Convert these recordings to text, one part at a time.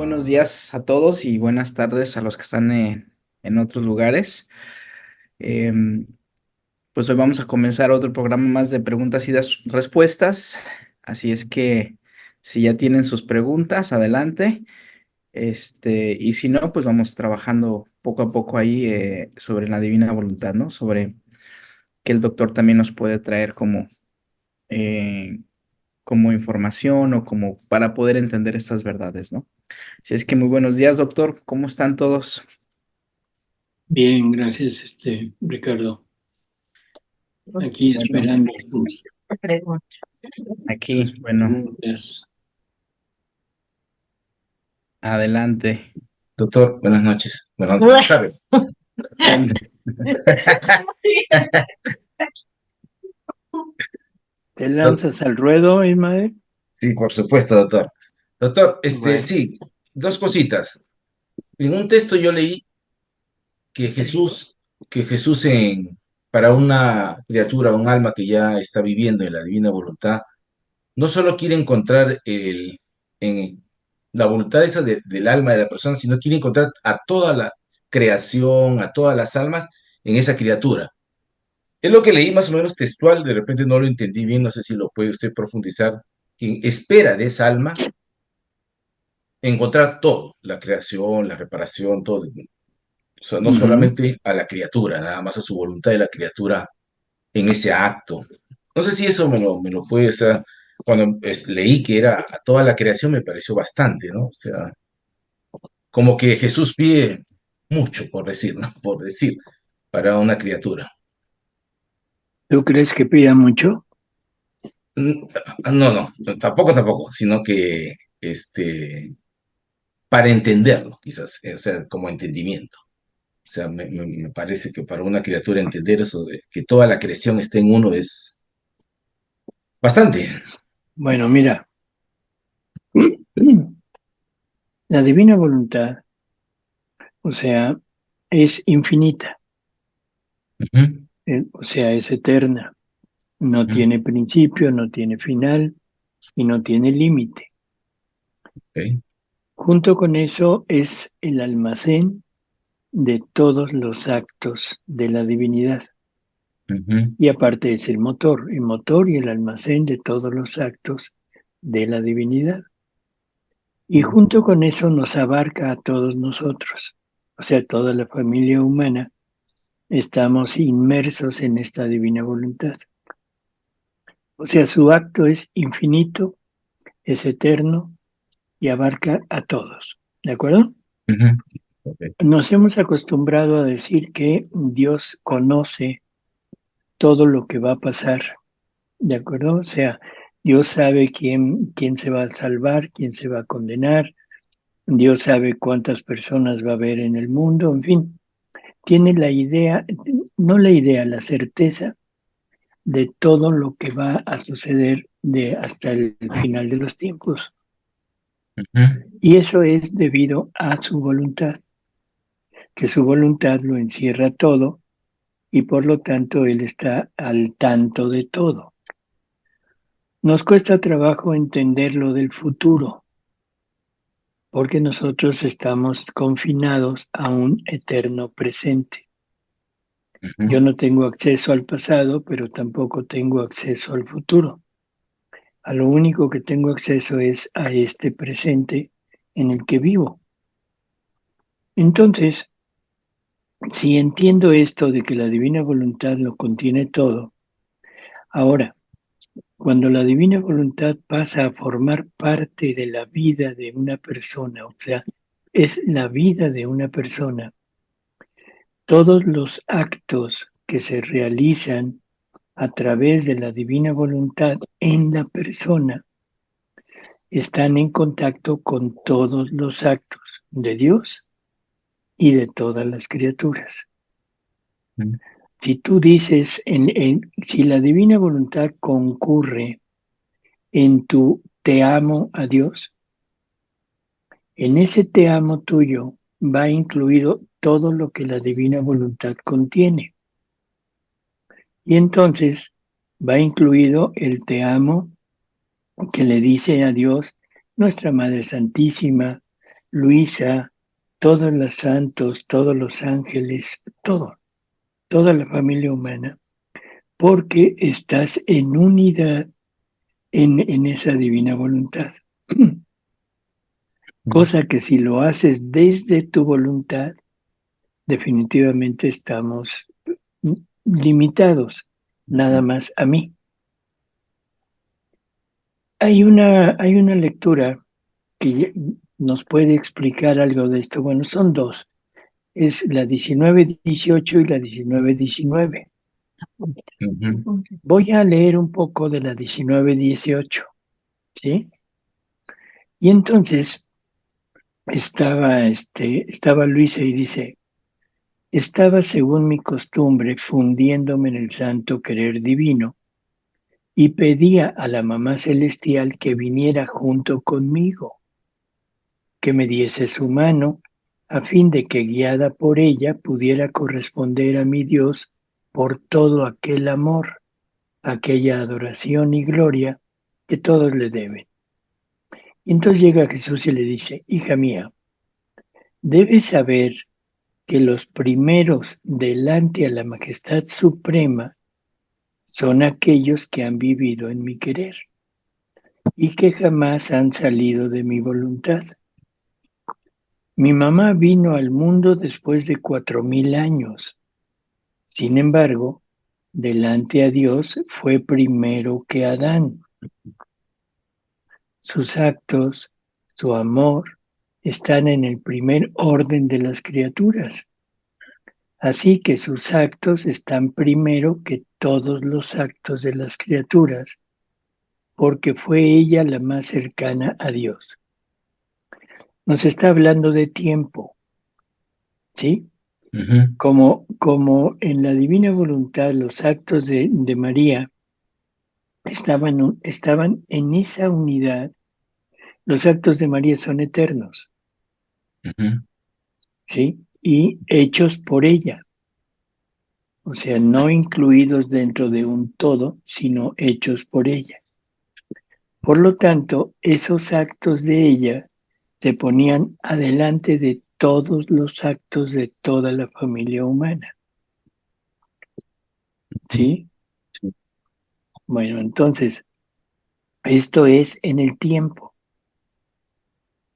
buenos días a todos y buenas tardes a los que están en otros lugares. Em, pues hoy vamos a comenzar otro programa más de preguntas y respuestas. Así es que si ya tienen sus preguntas, adelante. Y si no, pues vamos trabajando poco a poco ahí sobre la divina voluntad, ¿no? Sobre que el doctor también nos puede traer eh, como información o como para poder entender estas verdades, ¿no? Así es que muy buenos días, doctor. ¿Cómo están todos? Bien, gracias, Ricardo. Aquí Bueno, esperando sus aquí, bueno, preguntas. adelante. Doctor, buenas noches. Buenas tardes. Buen- ¿Te Doc- lanzas al ruedo, Ismael? Sí, por supuesto, doctor. Doctor, Bueno, sí, dos cositas. En un texto yo leí que para una criatura, un alma que ya está viviendo en la divina voluntad, no solo quiere encontrar en la voluntad esa del alma de la persona, sino quiere encontrar a toda la creación, a todas las almas en esa criatura. Es lo que leí más o menos textual, de repente no lo entendí bien, no sé si lo puede usted profundizar. Quien espera de esa alma encontrar todo, la creación, la reparación, todo. O sea, no ujú. solamente a la criatura, nada más a su voluntad de la criatura en ese acto. No sé si eso me lo puede, o sea, cuando leí que era a toda la creación me pareció bastante, ¿no? O sea, como que Jesús pide mucho, por decir, ¿no? Por decir, para una criatura. ¿Tú crees que pida mucho? Mm, No, no, tampoco, sino que para entenderlo, quizás, o sea, como entendimiento. O sea, me parece que para una criatura entender eso, de que toda la creación esté en uno, es bastante. Bueno, mira, la divina voluntad, o sea, es infinita, Ujú, o sea, es eterna, no ujú, tiene principio, no tiene final y no tiene límite. ok, Junto con eso es el almacén de todos los actos de la divinidad. ujú, Y aparte es el motor y el almacén de todos los actos de la divinidad. Y junto con eso nos abarca a todos nosotros, o sea, toda la familia humana, estamos inmersos en esta divina voluntad. O sea, su acto es infinito, es eterno y abarca a todos. ¿De acuerdo? ujú, ok, Nos hemos acostumbrado a decir que Dios conoce todo lo que va a pasar. ¿De acuerdo? O sea, Dios sabe quién se va a salvar, quién se va a condenar. Dios sabe cuántas personas va a haber en el mundo. En fin, tiene la idea, no la idea, la certeza de todo lo que va a suceder hasta el final de los tiempos. ujú, Y eso es debido a su voluntad, que su voluntad lo encierra todo y por lo tanto Él está al tanto de todo. Nos cuesta trabajo entender lo del futuro, porque nosotros estamos confinados a un eterno presente. Yo ujú, no tengo acceso al pasado, pero tampoco tengo acceso al futuro. A lo único que tengo acceso es a este presente en el que vivo. Entonces, si entiendo esto de que la divina voluntad lo contiene todo, ahora, cuando la divina voluntad pasa a formar parte de la vida de una persona, o sea, es la vida de una persona, todos los actos que se realizan a través de la divina voluntad en la persona están en contacto con todos los actos de Dios y de todas las criaturas. ujú, Si tú dices, si la divina voluntad concurre en tu te amo a Dios, en ese te amo tuyo va incluido todo lo que la divina voluntad contiene. Y entonces va incluido el te amo que le dice a Dios nuestra Madre Santísima, Luisa, todos los santos, todos los ángeles, toda la familia humana, porque estás en unidad en esa divina voluntad. Cosa que si lo haces desde tu voluntad, definitivamente estamos limitados nada más a mí. Hay una lectura que nos puede explicar algo de esto. Bueno, son dos. Es la 19:18 y la 19:19. Voy a leer un poco de la 19:18, ¿sí? Y entonces estaba Luisa y dice, estaba según mi costumbre fundiéndome en el santo querer divino y pedía a la mamá celestial que viniera junto conmigo, que me diese su mano, a fin de que guiada por ella pudiera corresponder a mi Dios por todo aquel amor, aquella adoración y gloria que todos le deben. Y entonces llega Jesús y le dice, hija mía, debes saber que los primeros delante a la majestad suprema son aquellos que han vivido en mi querer y que jamás han salido de mi voluntad. Mi mamá vino al mundo después de 4000 años. Sin embargo, delante a Dios fue primero que Adán. Sus actos, su amor, están en el primer orden de las criaturas. Así que sus actos están primero que todos los actos de las criaturas, porque fue ella la más cercana a Dios. Nos está hablando de tiempo, ¿sí? Como en la divina voluntad los actos de María estaban en esa unidad, los actos de María son eternos, ¿sí? Y hechos por ella, o sea, no incluidos dentro de un todo, sino hechos por ella. Por lo tanto, esos actos de ella se ponían adelante de todos los actos de toda la familia humana, ¿sí? Bueno, entonces, esto es en el tiempo.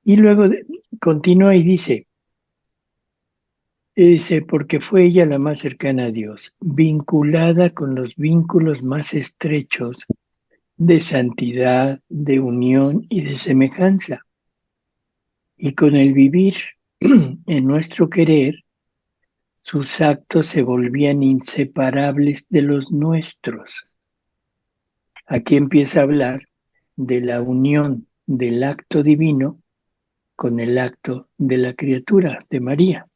Y luego continúa y dice, porque fue ella la más cercana a Dios, vinculada con los vínculos más estrechos de santidad, de unión y de semejanza. Y con el vivir en nuestro querer, sus actos se volvían inseparables de los nuestros. Aquí empieza a hablar de la unión del acto divino con el acto de la criatura, de María.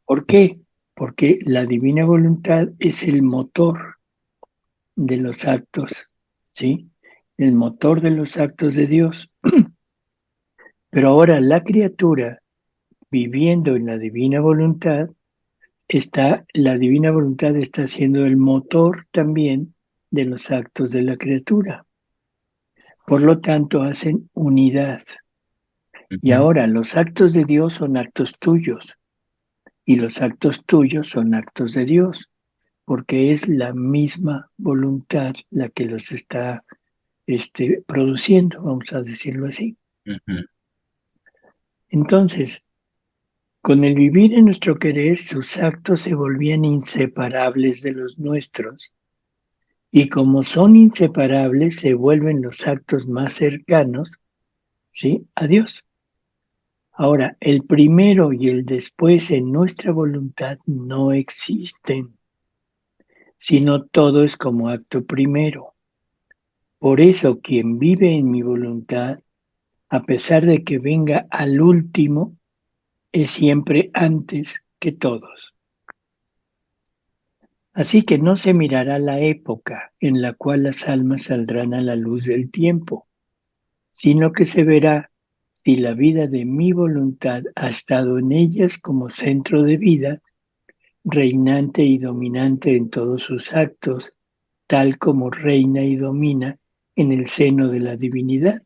¿Por qué? Porque la divina voluntad es el motor de los actos, ¿sí? El motor de los actos de Dios. Pero ahora la criatura, viviendo en la divina voluntad, la divina voluntad está siendo el motor también de los actos de la criatura. Por lo tanto, hacen unidad. Y ahora los actos de Dios son actos tuyos y los actos tuyos son actos de Dios, porque es la misma voluntad la que los está produciendo, vamos a decirlo así. Entonces, con el vivir en nuestro querer, sus actos se volvían inseparables de los nuestros. Y como son inseparables, se vuelven los actos más cercanos, ¿sí?, a Dios. Ahora, el primero y el después en nuestra voluntad no existen, sino todo es como acto primero. Por eso, quien vive en mi voluntad, a pesar de que venga al último, es siempre antes que todos. Así que no se mirará la época en la cual las almas saldrán a la luz del tiempo, sino que se verá si la vida de mi voluntad ha estado en ellas como centro de vida, reinante y dominante en todos sus actos, tal como reina y domina en el seno de la divinidad.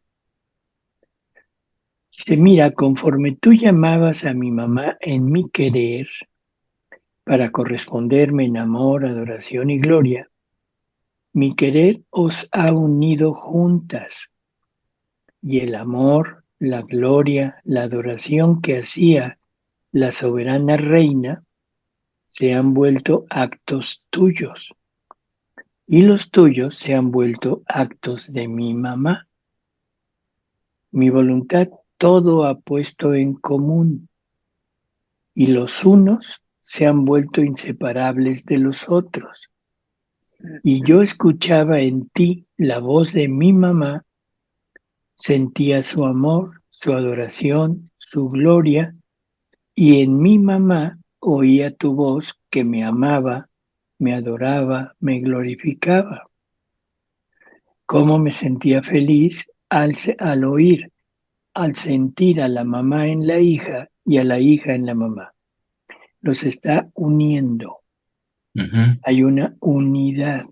Dice, mira, conforme tú llamabas a mi mamá en mi querer para corresponderme en amor, adoración y gloria, mi querer os ha unido juntas y el amor, la gloria, la adoración que hacía la soberana reina se han vuelto actos tuyos y los tuyos se han vuelto actos de mi mamá. Mi voluntad todo ha puesto en común y los unos se han vuelto inseparables de los otros. Y yo escuchaba en ti la voz de mi mamá, sentía su amor, su adoración, su gloria, y en mi mamá oía tu voz que me amaba, me adoraba, me glorificaba. Cómo me sentía feliz al oír, al sentir a la mamá en la hija y a la hija en la mamá. Los está uniendo. Ujú. Hay una unidad.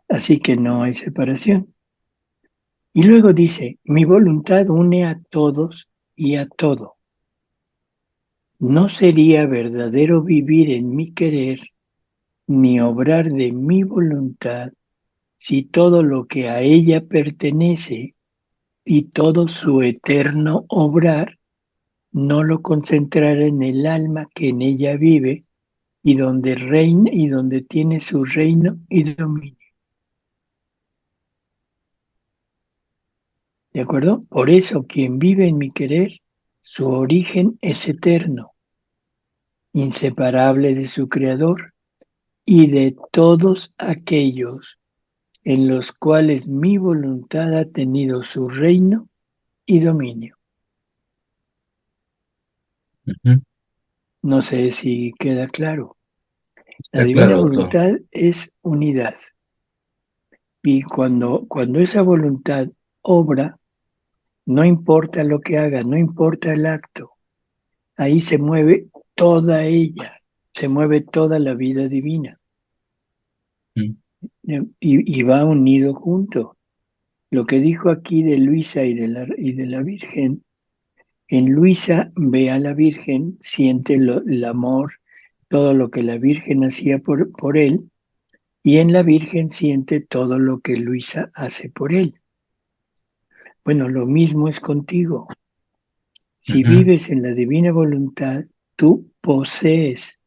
Así que no hay separación. Y luego dice, mi voluntad une a todos y a todo. No sería verdadero vivir en mi querer ni obrar de mi voluntad si todo lo que a ella pertenece y todo su eterno obrar no lo concentrara en el alma que en ella vive y donde reina y donde tiene su reino y dominio. ¿De acuerdo? Por eso quien vive en mi querer, su origen es eterno, inseparable de su creador y de todos aquellos en los cuales mi voluntad ha tenido su reino y dominio. Ujú. No sé si queda claro. La Está divina claro, doctor. voluntad es unidad y cuando esa voluntad obra, no importa lo que haga, no importa el acto, ahí se mueve toda ella, se mueve toda la vida divina Mm. y va unido junto. Lo que dijo aquí de Luisa y de la Virgen, en Luisa ve a la Virgen, siente el amor, todo lo que la Virgen hacía por él, y en la Virgen siente todo lo que Luisa hace por él. Bueno, lo mismo es contigo. Si Ujú. vives en la divina voluntad, tú posees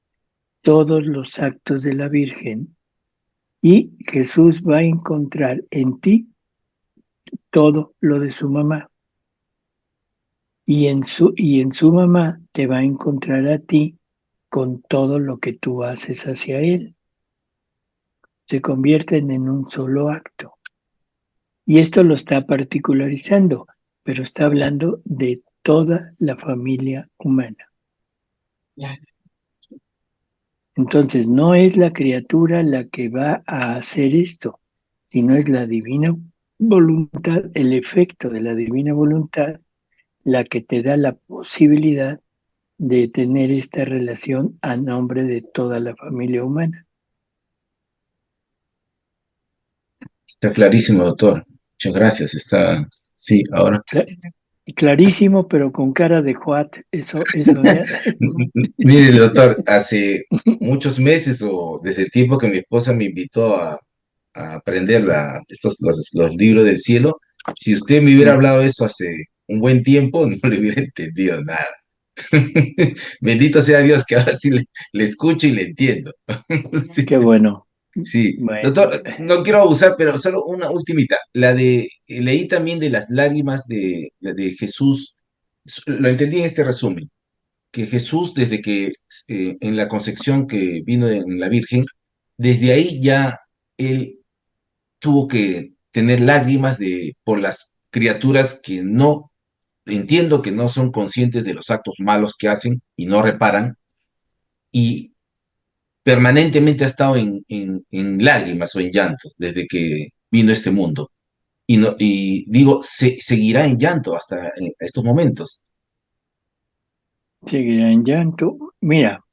todos los actos de la Virgen y Jesús va a encontrar en ti todo lo de su mamá. Y en su mamá te va a encontrar a ti con todo lo que tú haces hacia él. Se convierten en un solo acto. Y esto lo está particularizando, pero está hablando de toda la familia humana. Entonces, no es la criatura la que va a hacer esto, sino es la divina voluntad, el efecto de la divina voluntad, la que te da la posibilidad de tener esta relación a nombre de toda la familia humana. Está clarísimo, doctor. Muchas gracias. Está, sí, ahora. Clarísimo, pero con cara de Juat, eso ya. Mire, doctor, hace muchos meses o desde el tiempo que mi esposa me invitó a aprender los libros del cielo, si usted me hubiera Sí, hablado eso hace un buen tiempo, no le hubiera entendido nada. Bendito sea Dios que ahora sí le escucho y le entiendo. Sí. qué bueno. Sí, Bueno, doctor, no quiero abusar, pero solo una ultimita. Leí también de las lágrimas de Jesús, lo entendí en este resumen, que Jesús desde que en la concepción que vino en la Virgen, desde ahí ya él tuvo que tener lágrimas por las criaturas que no, entiendo que no son conscientes de los actos malos que hacen y no reparan, y permanentemente ha estado en lágrimas o en llanto desde que vino a este mundo. Y, no, y digo, seguirá en llanto hasta estos momentos. seguirá en llanto. Mira,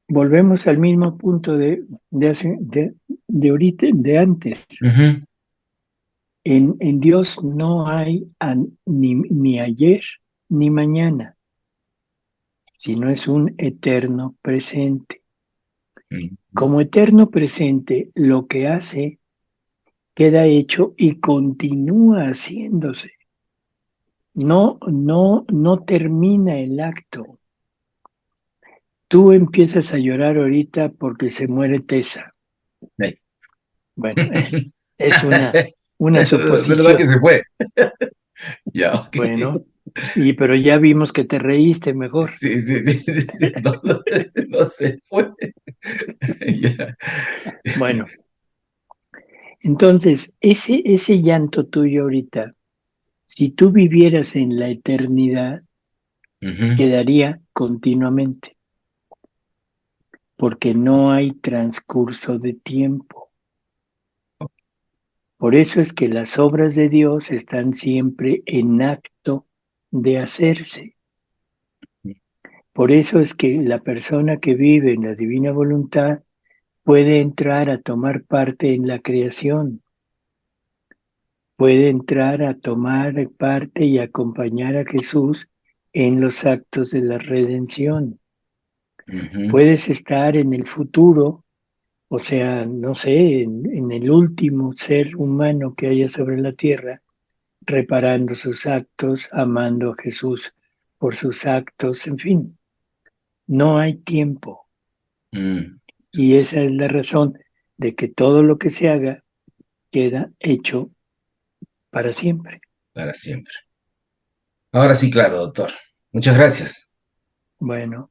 volvemos al mismo punto de ahorita, de antes. Ujú. En Dios no hay ni ayer ni mañana, sino es un eterno presente. Mm, Como eterno presente, lo que hace queda hecho y continúa haciéndose. No termina el acto. Tú empiezas a llorar ahorita porque se muere Tessa. ay. Bueno, es una ¿Verdad que suposición. se fue? Ya, ok. Bueno, pero ya vimos que te reíste mejor. Sí, sí, sí, sí, no, no, no se fue. Ya. Bueno, entonces, ese llanto tuyo ahorita, si tú vivieras en la eternidad, Ujú, quedaría continuamente, porque no hay transcurso de tiempo. Por eso es que las obras de Dios están siempre en acto de hacerse. Por eso es que la persona que vive en la divina voluntad puede entrar a tomar parte en la creación, puede entrar a tomar parte y acompañar a Jesús en los actos de la redención. ujú, Puedes estar en el futuro, o sea, no sé, en el último ser humano que haya sobre la tierra, reparando sus actos, amando a Jesús por sus actos, en fin, no hay tiempo. mm, Y esa es la razón de que todo lo que se haga queda hecho para siempre. para siempre. Ahora sí, claro, doctor. Muchas gracias. Bueno,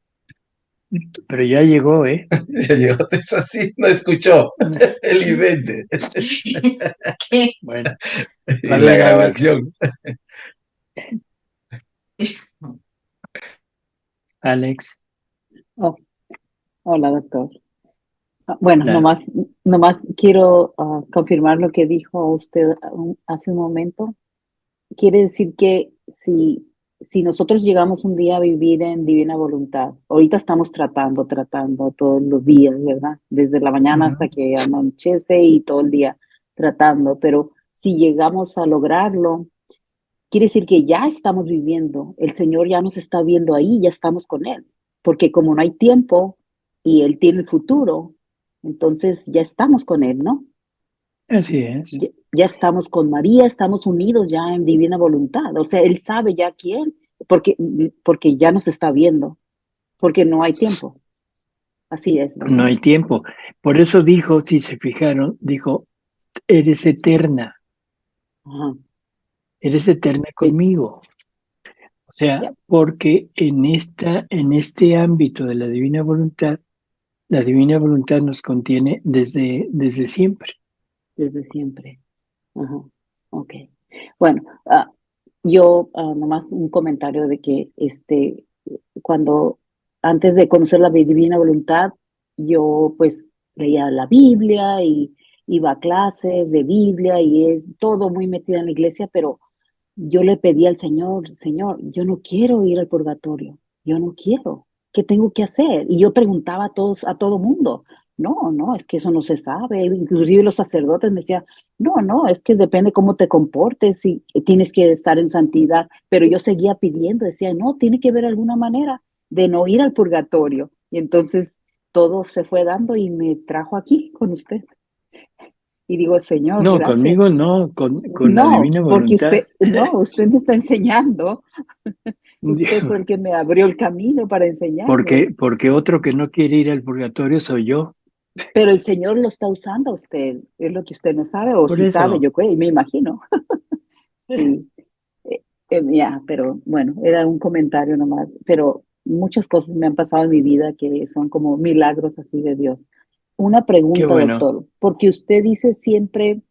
pero ya llegó, ¿eh? Ya llegó, eso sí, no escuchó el invente ¿Qué? Bueno, a y la ver, Alex, grabación. Alex, Oh, hola, doctor. Bueno, la, nomás quiero confirmar lo que dijo usted hace un momento. Quiere decir que si nosotros llegamos un día a vivir en divina voluntad, ahorita estamos tratando todos los días, ¿verdad? Desde la mañana hasta que anochece y todo el día tratando, pero si llegamos a lograrlo, quiere decir que ya estamos viviendo, el Señor ya nos está viendo ahí, ya estamos con Él, porque como no hay tiempo y Él tiene el futuro, entonces ya estamos con Él, ¿no? así es. Ya estamos con María, estamos unidos ya en divina voluntad, o sea, Él sabe ya quién, porque ya nos está viendo, porque no hay tiempo, así es, No ¿verdad? hay tiempo. Por eso dijo, si se fijaron, dijo, Ajá, eres eterna sí, conmigo. O sea, ya, porque en este ámbito de la divina voluntad nos contiene desde siempre. desde siempre. Ajá, ok. Bueno, yo nomás un comentario de que cuando antes de conocer la divina voluntad, yo pues leía la Biblia y iba a clases de Biblia y es todo muy metida en la iglesia, pero yo le pedí al Señor, Señor, yo no quiero ir al purgatorio, yo no quiero, ¿qué tengo que hacer? Y yo preguntaba a todo mundo, no, es que eso no se sabe, inclusive los sacerdotes me decían, no, es que depende cómo te comportes y tienes que estar en santidad, pero yo seguía pidiendo, decía, no, tiene que haber alguna manera de no ir al purgatorio. Y entonces todo se fue dando y me trajo aquí con usted. Y digo, Señor, No, gracias. conmigo no, con la No, divina porque voluntad. usted me está enseñando. Usted Digo, fue el que me abrió el camino para enseñarme, porque otro que no quiere ir al purgatorio soy yo. pero el Señor lo está usando a usted, es lo que usted no sabe, o Por sí sabe, eso, yo creo, y me imagino. Sí, ya, pero bueno, era un comentario nomás, pero muchas cosas me han pasado en mi vida que son como milagros así de Dios. Una qué pregunta, bueno. doctor, porque usted dice siempre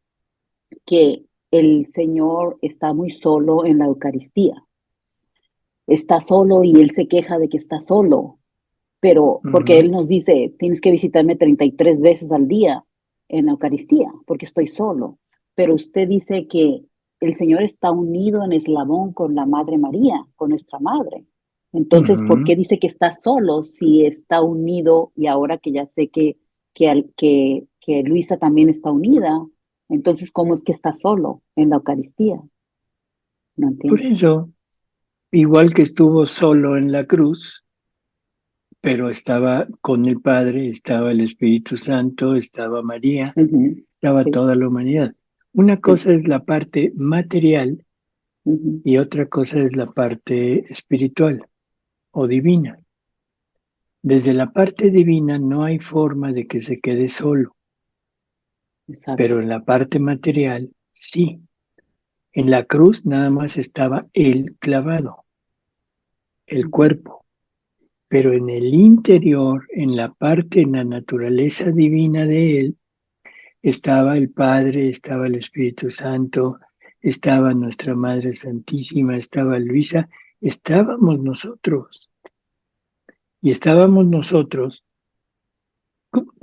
que el Señor está muy solo en la Eucaristía, está solo y Él se queja de que está solo, pero porque Ujú, Él nos dice, tienes que visitarme 33 veces al día en la Eucaristía, porque estoy solo. Pero usted dice que el Señor está unido en eslabón con la Madre María, con nuestra Madre. Entonces, ¿por ujú. qué dice que está solo si está unido y ahora que ya sé que Luisa también está unida? Entonces, ¿cómo es que está solo en la Eucaristía? No Por entiendo. eso, igual que estuvo solo en la cruz, pero estaba con el Padre, estaba el Espíritu Santo, estaba María, Ujú. estaba Sí, toda la humanidad. Una sí. cosa es la parte material Ujú. y otra cosa es la parte espiritual o divina. Desde la parte divina no hay forma de que se quede solo, pero Exacto. en la parte material sí. En la cruz nada más estaba él clavado, el Ujú. cuerpo, pero en el interior, en la parte, en la naturaleza divina de él, estaba el Padre, estaba el Espíritu Santo, estaba nuestra Madre Santísima, estaba Luisa, estábamos nosotros. Y estábamos nosotros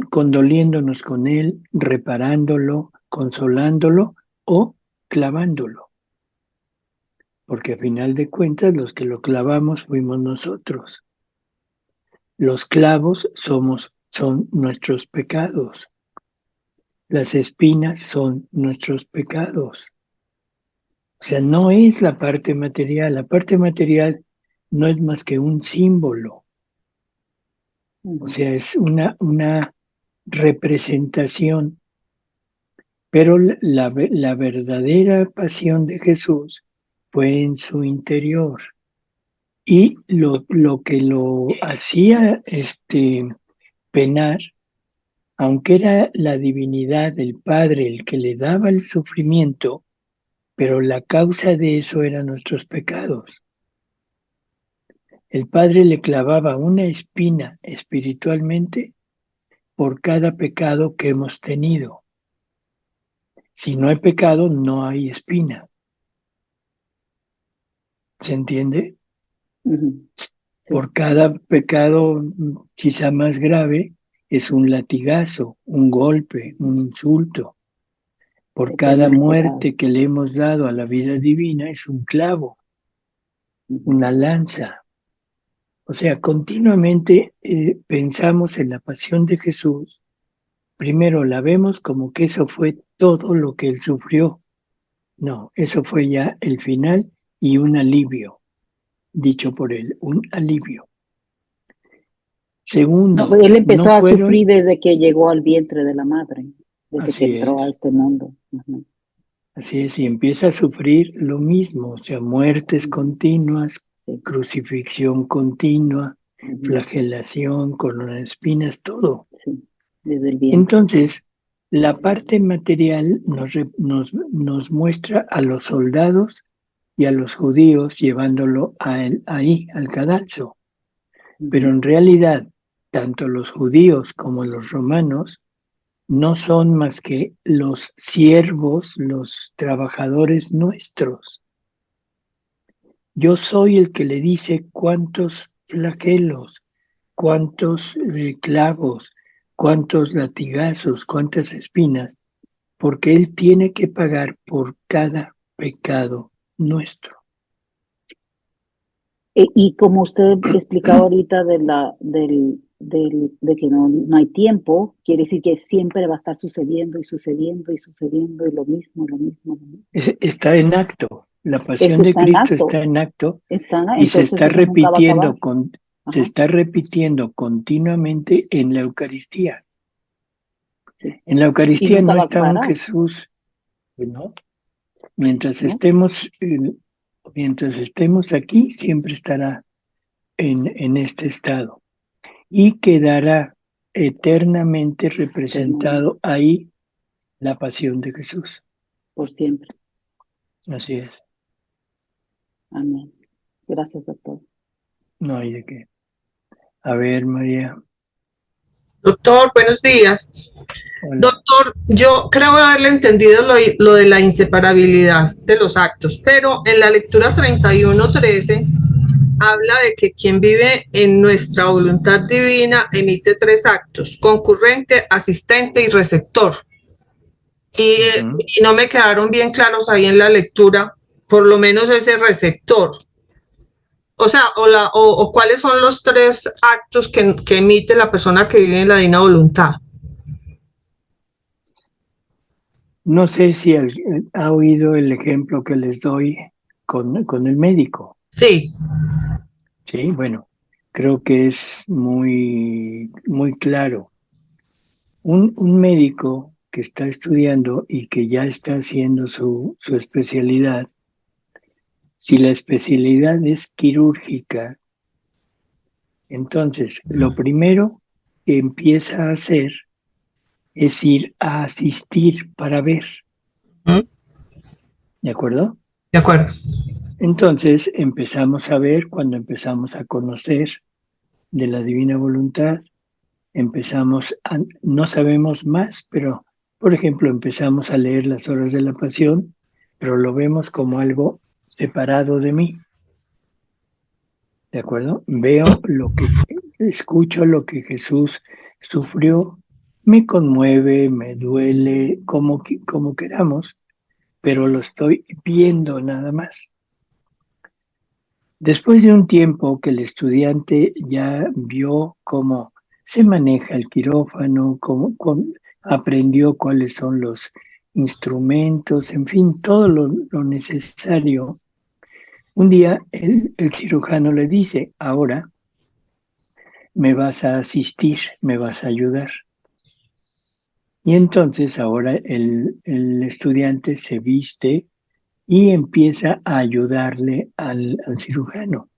condoliéndonos con él, reparándolo, consolándolo o clavándolo. Porque a final de cuentas los que lo clavamos fuimos nosotros. Los clavos son nuestros pecados. Las espinas son nuestros pecados. O sea, no es la parte material. La parte material no es más que un símbolo. O Ujú. sea, es una representación. Pero la verdadera pasión de Jesús fue en su interior. Y lo que lo hacía penar, aunque era la divinidad del Padre el que le daba el sufrimiento, pero la causa de eso eran nuestros pecados. El Padre le clavaba una espina espiritualmente por cada pecado que hemos tenido. Si no hay pecado, no hay espina. ¿Se entiende? Ujú. Sí, Por cada pecado quizá más grave es un latigazo, un golpe, un insulto. Por depende cada del pecado. muerte que le hemos dado a la vida divina es un clavo, Ujú. una lanza. O sea, continuamente pensamos en la pasión de Jesús. Primero la vemos como que eso fue todo lo que él sufrió. No, eso fue ya el final y un alivio, dicho por él, un alivio. No, Segundo, pues él no empezó a sufrir fueron, desde que llegó al vientre de la madre, desde que así entró a es, este mundo. Ujú. así es, y empieza a sufrir lo mismo, o sea, muertes Ujú. continuas, Sí. crucifixión continua, Ujú. flagelación, corona de espinas, todo. Sí, desde el vientre. Entonces, la parte material nos muestra a los soldados y a los judíos llevándolo ahí, al cadalso. Pero Ujú. en realidad, tanto los judíos como los romanos no son más que los siervos, los trabajadores nuestros. Yo soy el que le dice cuántos flagelos, cuántos clavos, cuántos latigazos, cuántas espinas, porque Él tiene que pagar por cada pecado nuestro. Y como usted explicaba ahorita de que no hay tiempo, quiere decir que siempre va a estar sucediendo y sucediendo y sucediendo y lo mismo, lo mismo, lo mismo. Está en acto. La pasión Ese de está en Cristo acto, está en acto y entonces eso nunca va a acabar. se Ajá, está repitiendo continuamente en la Eucaristía. sí. En la Y Eucaristía nunca no va a está un parar, Jesús, pues no. Mientras ¿no? estemos, mientras estemos aquí, siempre estará en este estado y quedará eternamente Eternamente, representado ahí la pasión de Jesús. por siempre. Así es, Amén. Gracias, doctor. no hay de qué. A ver, María, Doctor, buenos días. hola. Doctor, yo creo haberle entendido lo de la inseparabilidad de los actos, pero en la lectura 31:13 habla de que quien vive en nuestra voluntad divina emite tres actos: concurrente, asistente y receptor. Y, Ujú. y no me quedaron bien claros ahí en la lectura, por lo menos ese receptor. O sea, o cuáles son los tres actos que emite la persona que vive en la divina voluntad. No sé si ha oído el ejemplo que les doy con el médico. Sí. Sí, bueno, creo que es muy, muy claro. Un médico que está estudiando y que ya está haciendo su especialidad, si la especialidad es quirúrgica, entonces lo primero que empieza a hacer es ir a asistir para ver, ¿Mm? ¿de acuerdo? De acuerdo. Entonces empezamos a ver cuando empezamos a conocer de la divina voluntad, no sabemos más, pero por ejemplo empezamos a leer las horas de la pasión, pero lo vemos como algo separado de mí, ¿de acuerdo? Escucho lo que Jesús sufrió, me conmueve, me duele, como queramos, pero lo estoy viendo nada más. Después de un tiempo que el estudiante ya vio cómo se maneja el quirófano, aprendió cuáles son los instrumentos, en fin, todo lo necesario, un día el cirujano le dice, ahora me vas a asistir, me vas a ayudar. Y entonces ahora el estudiante se viste y empieza a ayudarle al cirujano.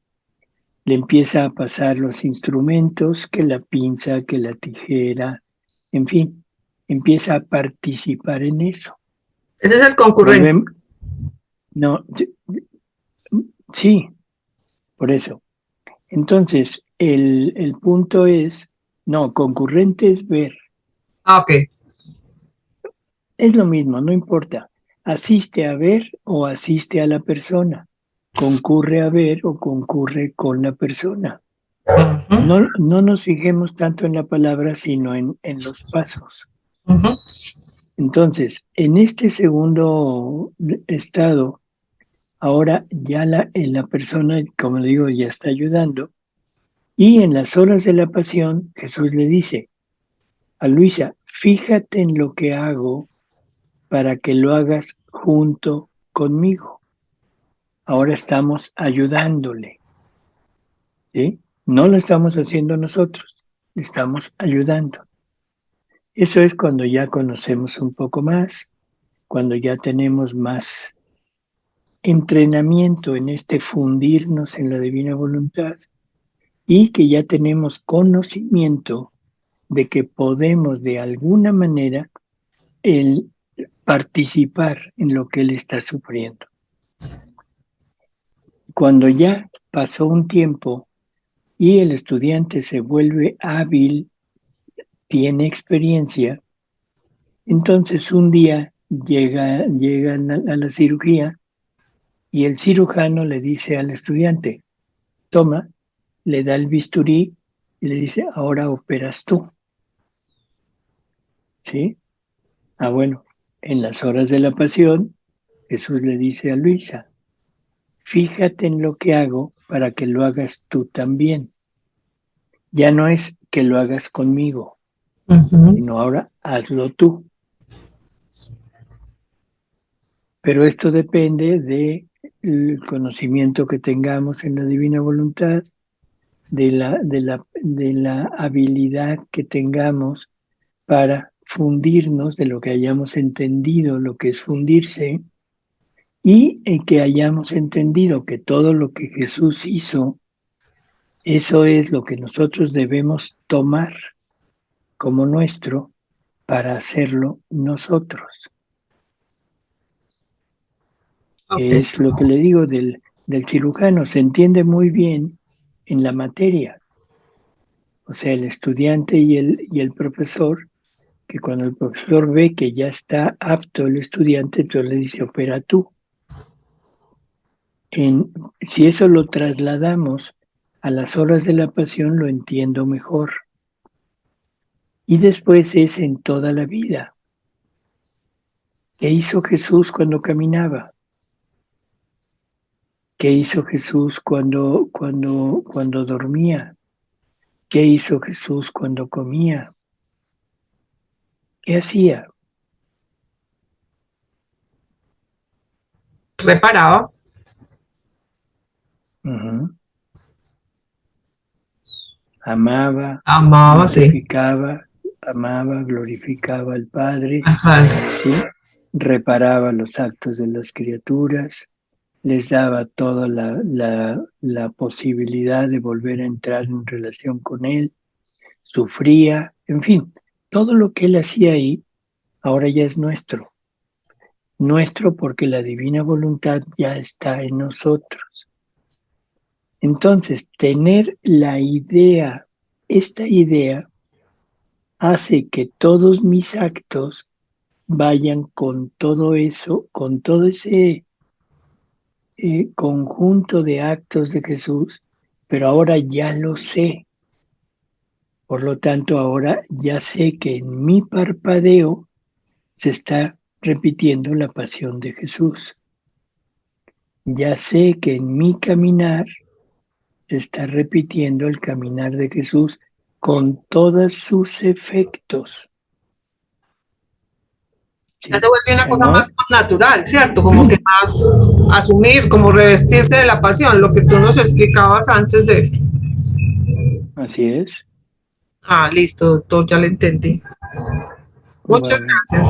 Le empieza a pasar los instrumentos, que la pinza, que la tijera, en fin, empieza a participar en eso. Ese es el concurrente. No, sí, por eso. Entonces, el punto es, no, concurrente es ver, Ah, ok. es lo mismo, no importa. Asiste a ver o asiste a la persona. Concurre a ver o concurre con la persona. Ujú, No nos fijemos tanto en la palabra, sino en los pasos. ujú. Entonces, en este segundo estado, ahora ya la persona, como le digo, ya está ayudando. Y en las horas de la pasión, Jesús le dice a Luisa, fíjate en lo que hago para que lo hagas junto conmigo. Ahora estamos ayudándole, ¿sí? No lo estamos haciendo nosotros, le estamos ayudando. Eso es cuando ya conocemos un poco más, cuando ya tenemos más entrenamiento en este fundirnos en la divina voluntad y que ya tenemos conocimiento de que podemos de alguna manera el participar en lo que él está sufriendo. Cuando ya pasó un tiempo y el estudiante se vuelve hábil, tiene experiencia, entonces un día llegan a la cirugía y el cirujano le dice al estudiante, toma, le da el bisturí y le dice, ahora operas tú, ¿sí? Ah, bueno, en las horas de la pasión, Jesús le dice a Luisa, fíjate en lo que hago para que lo hagas tú también. Ya no es que lo hagas conmigo, Ujú. sino ahora hazlo tú. Pero esto depende del conocimiento que tengamos en la divina voluntad, de la habilidad que tengamos para fundirnos de lo que hayamos entendido, lo que es fundirse, y en que hayamos entendido que todo lo que Jesús hizo, eso es lo que nosotros debemos tomar como nuestro para hacerlo nosotros. Ok. Que es lo que le digo del cirujano, se entiende muy bien en la materia. O sea, el estudiante y el profesor, que cuando el profesor ve que ya está apto el estudiante, entonces le dice, opera tú. Si eso lo trasladamos a las horas de la pasión, lo entiendo mejor. Y después es en toda la vida. ¿Qué hizo Jesús cuando caminaba? ¿Qué hizo Jesús cuando dormía? ¿Qué hizo Jesús cuando comía? ¿Qué hacía? reparaba. Ujú. Amaba, Amaba, sí. glorificaba al Padre, Ajá. ¿sí? Reparaba los actos de las criaturas, les daba toda la posibilidad de volver a entrar en relación con Él, sufría, en fin, todo lo que Él hacía ahí ahora ya es nuestro. Nuestro porque la divina voluntad ya está en nosotros. Entonces, tener esta idea hace que todos mis actos vayan con todo eso, con todo ese conjunto de actos de Jesús, pero ahora ya lo sé. Por lo tanto, ahora ya sé que en mi parpadeo se está repitiendo la pasión de Jesús. Ya sé que en mi caminar se está repitiendo el caminar de Jesús con todos sus efectos. Ya ¿Sí? se vuelve O una sea, cosa no, más natural, ¿cierto? Como que más asumir, como revestirse de la pasión, lo que tú nos explicabas antes de eso. así es. Ah, listo, doctor, ya lo entendí. Muchas Bueno, gracias.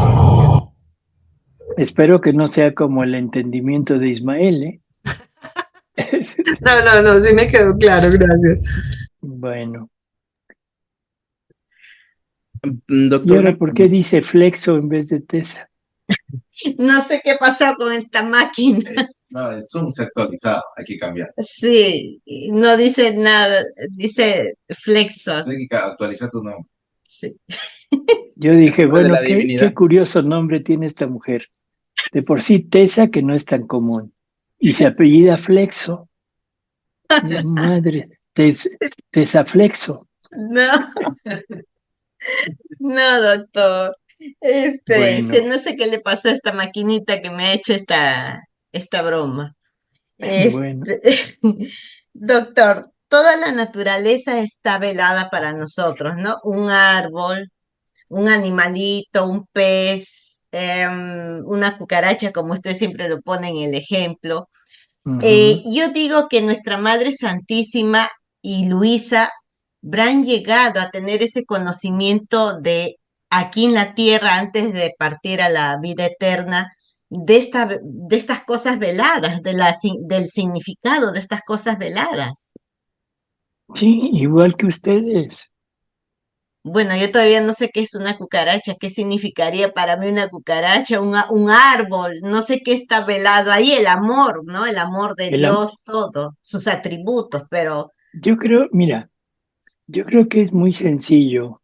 espero que no sea como el entendimiento de Ismael, ¿eh? No, sí me quedó claro, gracias. Bueno, ¿y Doctor, ahora por qué dice flexo en vez de tesa? No sé qué pasó con esta máquina. No, el Zoom se ha actualizado, hay que cambiar. Sí, no dice nada, dice flexo. Hay que actualizar tu nombre. Sí. Yo es el dije, nombre de la bueno, qué divinidad. curioso nombre tiene esta mujer. De por sí, tesa, que no es tan común. Y se apellida Flexo. La madre, tesaflexo. No, no, doctor. Bueno, No sé qué le pasó a esta maquinita que me ha hecho esta broma. bueno. Este, doctor, toda la naturaleza está velada para nosotros, ¿no? Un árbol, un animalito, un pez, una cucaracha, como usted siempre lo pone en el ejemplo. Ujú. Yo digo que nuestra Madre Santísima y Luisa habrán llegado a tener ese conocimiento de aquí en la tierra antes de partir a la vida eterna, de estas cosas veladas, del significado de estas cosas veladas. Sí, igual que ustedes. Bueno, yo todavía no sé qué es una cucaracha, qué significaría para mí una cucaracha, un árbol, no sé qué está velado ahí, el amor, ¿no? El amor de El am- Dios, todo, sus atributos, pero yo creo, mira, yo creo que es muy sencillo.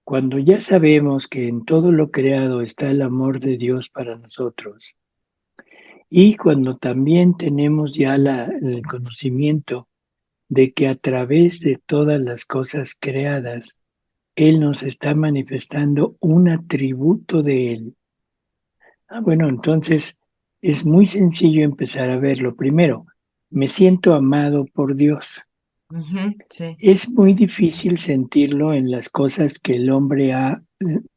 Cuando ya sabemos que en todo lo creado está el amor de Dios para nosotros, y cuando también tenemos ya el conocimiento de que a través de todas las cosas creadas, Él nos está manifestando un atributo de Él. Bueno, entonces es muy sencillo empezar a verlo. Primero, me siento amado por Dios. ujú, sí, Es muy difícil sentirlo en las cosas que el hombre ha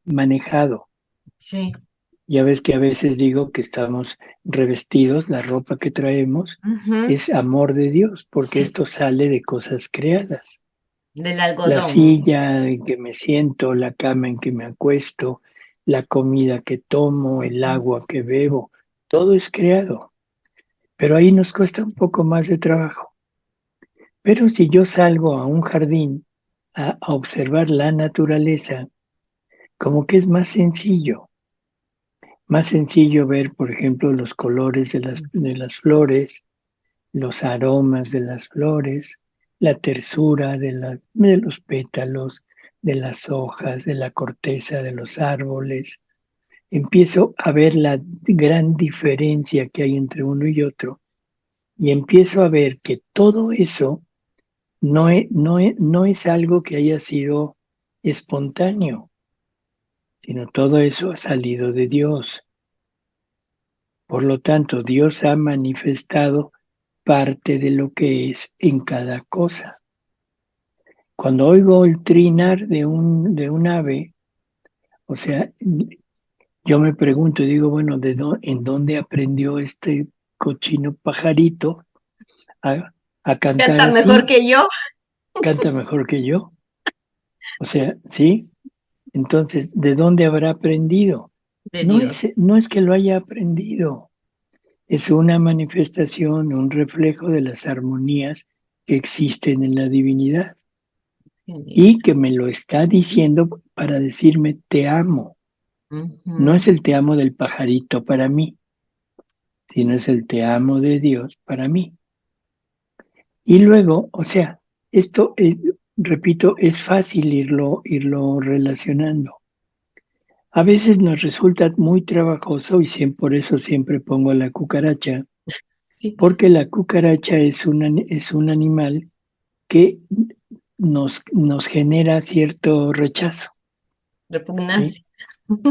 manejado. sí, Ya ves que a veces digo que estamos revestidos, la ropa que traemos ujú, es amor de Dios, porque sí, esto sale de cosas creadas. del La algodón. silla en que me siento, la cama en que me acuesto, la comida que tomo, el Ujú, agua que bebo, todo es creado. Pero ahí nos cuesta un poco más de trabajo. Pero si yo salgo a un jardín a observar la naturaleza, como que es más sencillo ver, por ejemplo, los colores de las flores, los aromas de las flores, la tersura de los pétalos, de las hojas, de la corteza de los árboles. Empiezo a ver la gran diferencia que hay entre uno y otro y empiezo a ver que todo eso no es algo que haya sido espontáneo, sino todo eso ha salido de Dios. Por lo tanto, Dios ha manifestado parte de lo que es en cada cosa. Cuando oigo el trinar de un ave, o sea, yo me pregunto, digo, bueno, ¿en dónde aprendió este cochino pajarito a cantar Canta mejor así, que yo, canta mejor que yo. O sea, ¿sí? Entonces, ¿de dónde habrá aprendido? de Dios. No es que lo haya aprendido, es una manifestación, un reflejo de las armonías que existen en la divinidad Genial. y que me lo está diciendo para decirme te amo. No Ujú. es el te amo del pajarito para mí, sino es el te amo de Dios para mí. Y luego, o sea, esto es, repito, es fácil irlo relacionando. A veces nos resulta muy trabajoso y por eso siempre pongo a la cucaracha, Sí, porque la cucaracha es un animal que nos genera cierto rechazo, ¿sí? repugnancia.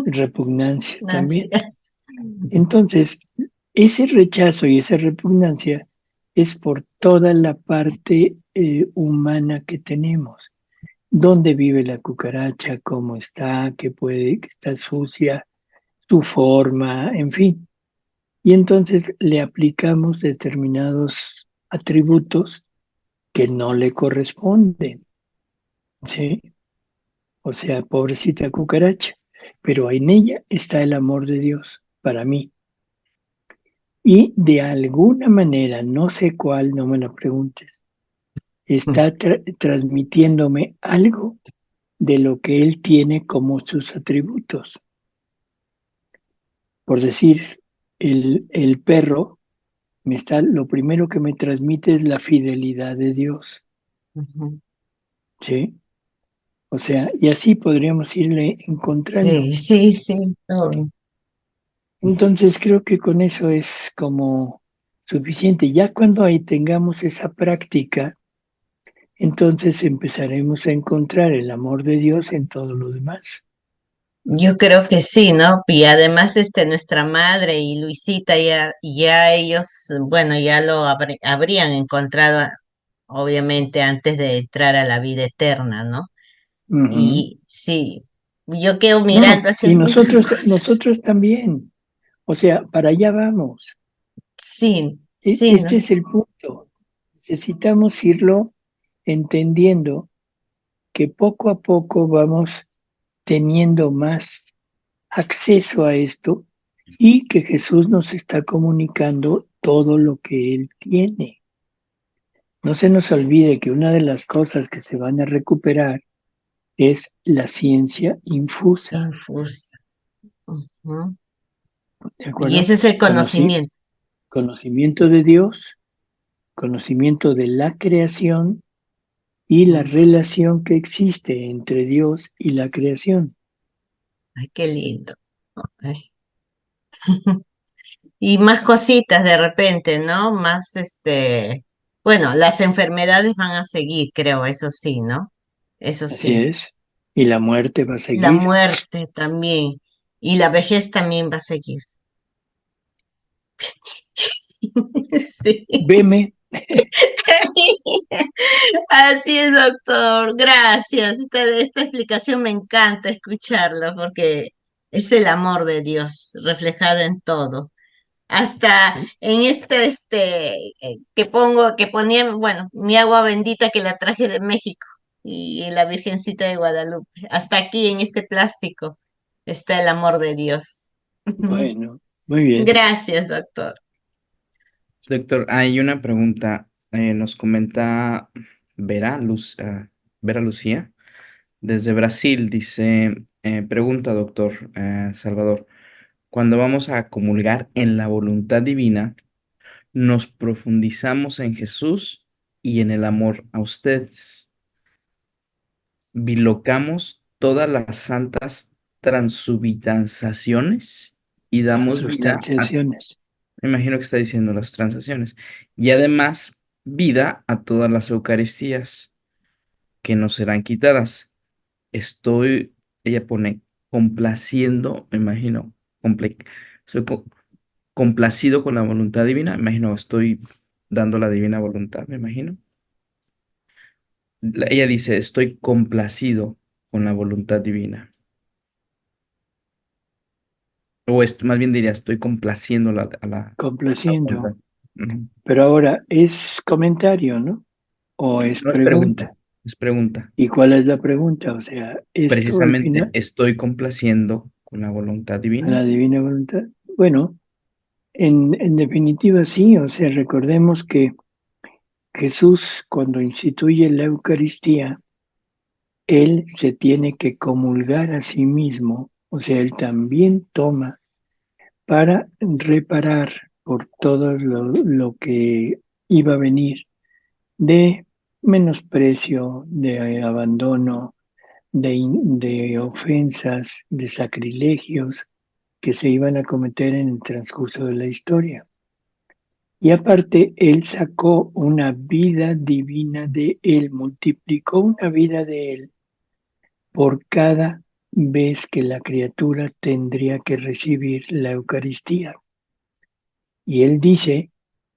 Repugnancia también. Repugnancia. Entonces, ese rechazo y esa repugnancia es por toda la parte humana que tenemos. ¿Dónde vive la cucaracha? ¿Cómo está? Que está sucia? Su forma, en fin. Y entonces le aplicamos determinados atributos que no le corresponden, ¿sí? O sea, pobrecita cucaracha, pero en ella está el amor de Dios para mí. Y de alguna manera, no sé cuál, no me lo preguntes, está transmitiéndome algo de lo que él tiene como sus atributos. Por decir, el perro lo primero que me transmite es la fidelidad de Dios, Ujú. ¿sí? O sea, y así podríamos irle encontrando. Sí, sí, sí. Oh, Entonces creo que con eso es como suficiente. Ya cuando ahí tengamos esa práctica, entonces empezaremos a encontrar el amor de Dios en todo lo demás. yo creo que sí, ¿no? Y además, nuestra madre y Luisita ya ellos, bueno, ya lo habrían encontrado, obviamente, antes de entrar a la vida eterna, ¿no? Ujú. Y sí, yo quedo No, mirando y esas mismas cosas. nosotros también. O sea, para allá vamos. Sí, sí, Este ¿no? es el punto. Necesitamos irlo entendiendo que poco a poco vamos teniendo más acceso a esto y que Jesús nos está comunicando todo lo que Él tiene. No se nos olvide que una de las cosas que se van a recuperar es la ciencia infusa, Infusa. Ujú. ¿de Y acuerdo? ese es el conocimiento. Conocimiento de Dios, conocimiento de la creación y la Mm. relación que existe entre Dios y la creación. Ay, qué lindo. Ay. Y más cositas de repente, ¿no? Más, bueno, las enfermedades van a seguir, creo, eso sí, ¿no? Eso Así sí. es. Y la muerte va a La seguir. muerte también. Y la vejez también va a seguir. Sí. Veme, Así es, doctor. Gracias. Esta explicación me encanta escucharla porque es el amor de Dios reflejado en todo. Hasta en que ponía, bueno, mi agua bendita que la traje de México y en la Virgencita de Guadalupe. Hasta aquí en este plástico está el amor de Dios. bueno, muy bien. Gracias, doctor. Doctor, hay una pregunta. Nos comenta Vera Lucía desde Brasil. Dice, pregunta, doctor Salvador, cuando vamos a comulgar en la voluntad divina, nos profundizamos en Jesús y en el amor a ustedes. Bilocamos todas las santas transubstanciaciones y damos vida a, Transubstanciaciones. me imagino que está diciendo las transacciones, y además vida a todas las Eucaristías que nos serán quitadas. Estoy, ella pone, complaciendo, me imagino, comple- soy complacido con la voluntad divina, me imagino, estoy dando la divina voluntad, me imagino. Ella dice, estoy complacido con la voluntad divina. O más bien diría, estoy complaciendo a la Complaciendo. voluntad. Ujú. Pero ahora, ¿es comentario, no? ¿O es No es pregunta, pregunta? es pregunta. ¿Y cuál es la pregunta? O sea, esto al Precisamente, final, ¿estoy complaciendo con la voluntad a la divina? divina voluntad. Bueno, en definitiva sí, o sea, recordemos que Jesús cuando instituye la Eucaristía, Él se tiene que comulgar a sí mismo, o sea, Él también toma para reparar por todo lo que iba a venir de menosprecio, de abandono, de ofensas, de sacrilegios que se iban a cometer en el transcurso de la historia. Y aparte, Él sacó una vida divina de Él, multiplicó una vida de Él por cada vez que la criatura tendría que recibir la Eucaristía. Y Él dice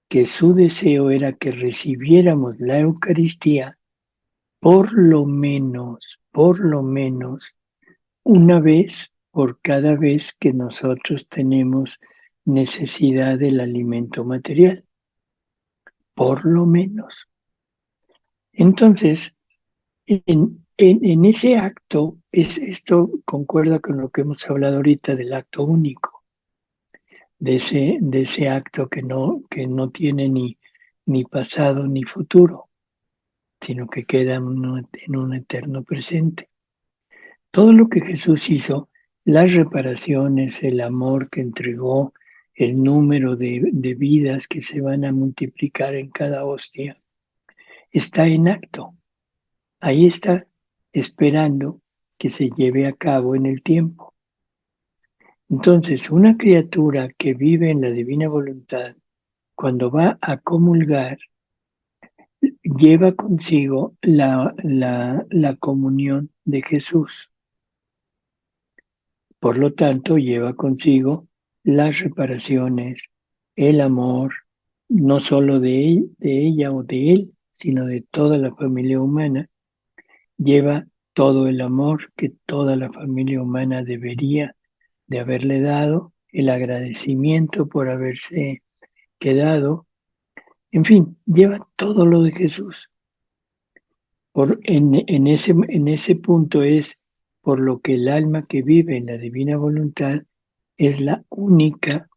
que su deseo era que recibiéramos la Eucaristía por lo menos, una vez por cada vez que nosotros tenemos necesidad del alimento material, por lo menos. Entonces, en ese acto, esto concuerda con lo que hemos hablado ahorita del acto único, de ese acto que no tiene ni pasado ni futuro, sino que queda en un eterno presente. Todo lo que Jesús hizo, las reparaciones, el amor que entregó, el número de vidas que se van a multiplicar en cada hostia, está en acto. Ahí está esperando que se lleve a cabo en el tiempo. Entonces, una criatura que vive en la divina voluntad, cuando va a comulgar, lleva consigo la comunión de Jesús. Por lo tanto, lleva consigo las reparaciones, el amor, no solo de ella o de él, sino de toda la familia humana. Lleva todo el amor que toda la familia humana debería de haberle dado, el agradecimiento por haberse quedado, en fin, lleva todo lo de Jesús. En ese punto es por lo que el alma que vive en la divina voluntad es la única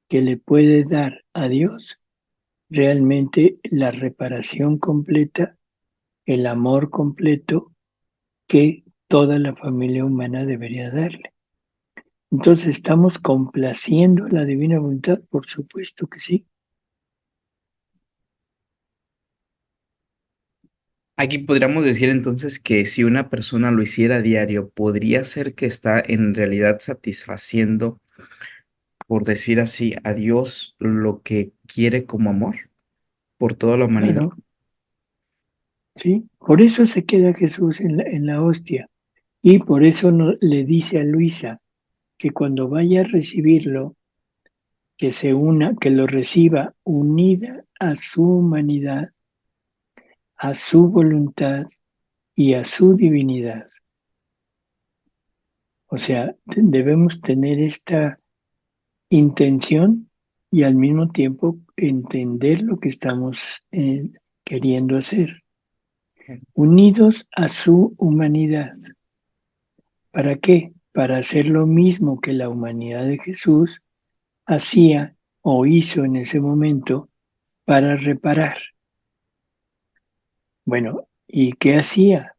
que le puede dar a Dios realmente la reparación completa, el amor completo que toda la familia humana debería darle. Entonces, ¿estamos complaciendo la divina voluntad? Por supuesto que sí. Aquí podríamos decir entonces que si una persona lo hiciera a diario, podría ser que está en realidad satisfaciendo, por decir así, a Dios lo que quiere como amor por toda la humanidad. Claro, sí. Por eso se queda Jesús en la hostia. Y por eso le dice a Luisa que cuando vaya a recibirlo, que se una, que lo reciba unida a su humanidad, a su voluntad y a su divinidad. O sea, debemos tener esta intención y al mismo tiempo entender lo que estamos queriendo hacer, unidos a su humanidad. ¿Para qué? Para hacer lo mismo que la humanidad de Jesús hacía o hizo en ese momento para reparar. Bueno, ¿y qué hacía?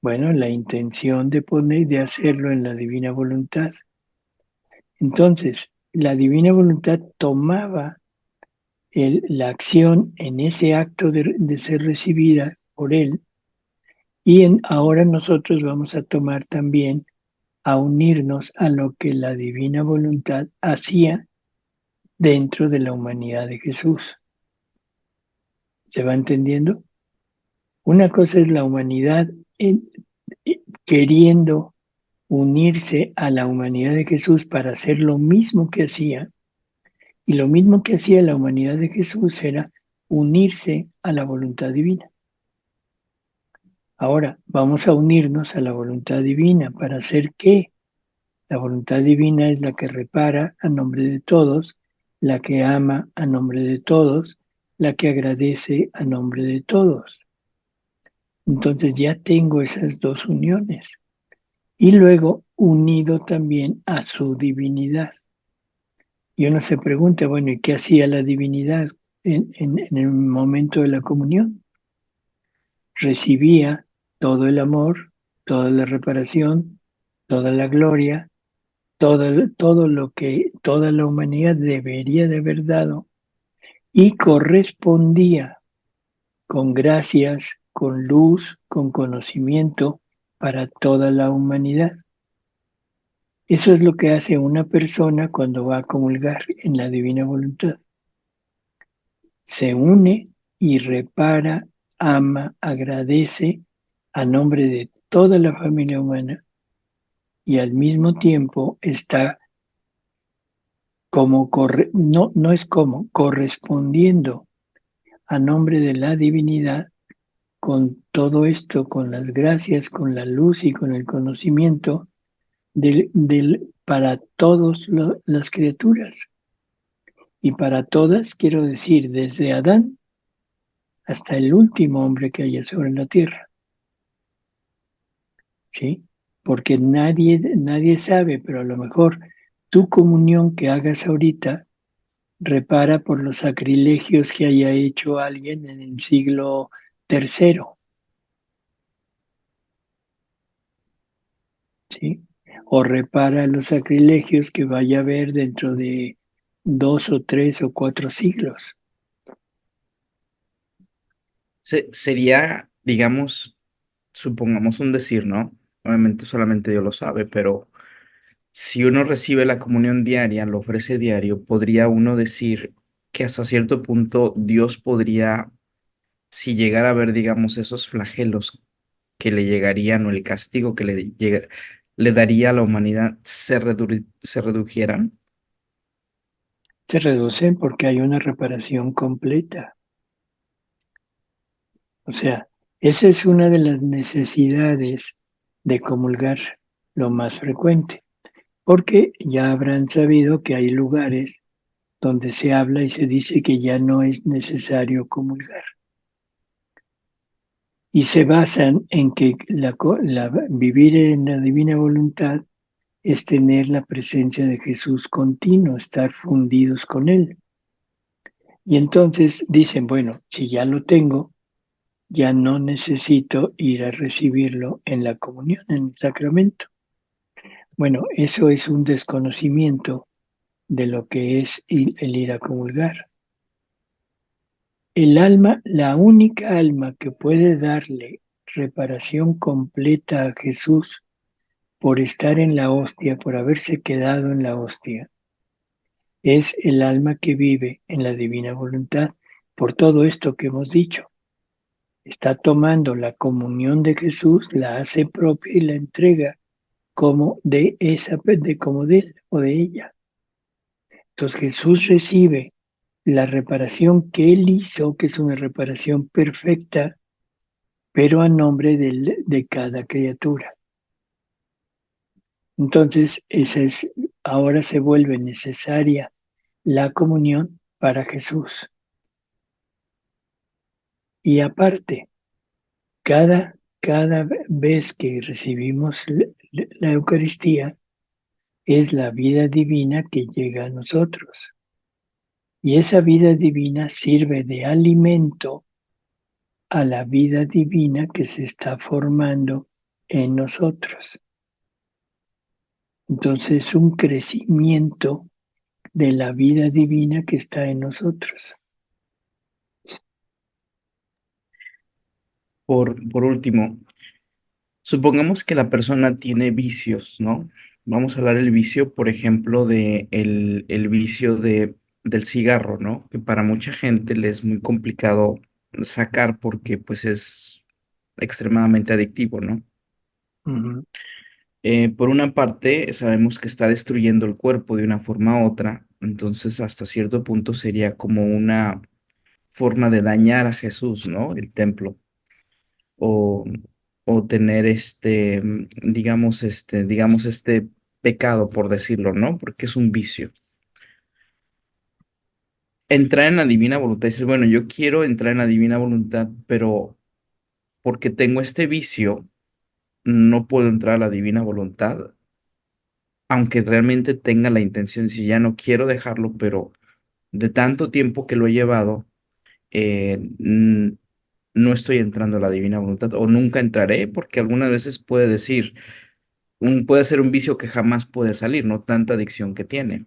Bueno, la intención de hacerlo en la divina voluntad. Entonces, la divina voluntad tomaba la acción en ese acto de ser recibida por él y ahora nosotros vamos a tomar también a unirnos a lo que la divina voluntad hacía dentro de la humanidad de Jesús. ¿Se va entendiendo? Una cosa es la humanidad queriendo unirse a la humanidad de Jesús para hacer lo mismo que hacía, y lo mismo que hacía la humanidad de Jesús era unirse a la voluntad divina. Ahora vamos a unirnos a la voluntad divina para hacer qué. La voluntad divina es la que repara a nombre de todos la que ama a nombre de todos, la que agradece a nombre de todos. Entonces ya tengo esas dos uniones. Y luego unido también a su divinidad. Y uno se pregunta, bueno, ¿y qué hacía la divinidad en el momento de la comunión? Recibía todo el amor, toda la reparación, toda la gloria, todo lo que toda la humanidad debería de haber dado y correspondía con gracias, con luz, con conocimiento para toda la humanidad. Eso es lo que hace una persona cuando va a comulgar en la divina voluntad. Se une y repara, ama, agradece a nombre de toda la familia humana y al mismo tiempo está no es como correspondiendo a nombre de la divinidad con todo esto, con las gracias, con la luz y con el conocimiento para todas las criaturas. Y para todas, quiero decir, desde Adán hasta el último hombre que haya sobre la tierra. ¿Sí? Porque nadie sabe, pero a lo mejor tu comunión que hagas ahorita repara por los sacrilegios que haya hecho alguien en el siglo tercero, ¿sí? O repara los sacrilegios que vaya a haber dentro de 2 o 3 o 4 siglos. Sería, digamos, supongamos un decir, ¿no? Obviamente solamente Dios lo sabe, pero si uno recibe la comunión diaria, lo ofrece diario, podría uno decir que hasta cierto punto Dios podría, si llegara a ver, digamos, esos flagelos que le llegarían o el castigo que le daría a la humanidad, se redujeran. Se reducen porque hay una reparación completa. O sea, esa es una de las necesidades de comulgar lo más frecuente, porque ya habrán sabido que hay lugares donde se habla y se dice que ya no es necesario comulgar. Y se basan en que vivir en la divina voluntad es tener la presencia de Jesús continuo, estar fundidos con Él. Y entonces dicen, bueno, si ya lo tengo, ya no necesito ir a recibirlo en la comunión, en el sacramento. Bueno, eso es un desconocimiento de lo que es el ir a comulgar. El alma, la única alma que puede darle reparación completa a Jesús por estar en la hostia, por haberse quedado en la hostia, es el alma que vive en la divina voluntad, por todo esto que hemos dicho. Está tomando la comunión de Jesús, la hace propia y la entrega como de él o de ella. Entonces Jesús recibe la reparación que él hizo, que es una reparación perfecta, pero a nombre de cada criatura. Entonces, ahora se vuelve necesaria la comunión para Jesús. Y aparte, cada vez que recibimos la Eucaristía, es la vida divina que llega a nosotros. Y esa vida divina sirve de alimento a la vida divina que se está formando en nosotros. Entonces, un crecimiento de la vida divina que está en nosotros. Por último, supongamos que la persona tiene vicios, ¿no? Vamos a hablar del vicio, por ejemplo, de el vicio del cigarro, ¿no? Que para mucha gente le es muy complicado sacar porque pues es extremadamente adictivo, ¿no? Uh-huh. Por una parte, sabemos que está destruyendo el cuerpo de una forma u otra, entonces hasta cierto punto sería como una forma de dañar a Jesús, ¿no? El templo. O, o tener digamos, este pecado, por decirlo, ¿no? Porque es un vicio. entrar en la divina voluntad. Dices, bueno, yo quiero entrar en la divina voluntad, pero porque tengo este vicio, no puedo entrar a la divina voluntad, aunque realmente tenga la intención, si ya no quiero dejarlo, pero de tanto tiempo que lo he llevado, no estoy entrando a la divina voluntad o nunca entraré, porque algunas veces puede decir, puede ser un vicio que jamás puede salir, no tanta adicción que tiene.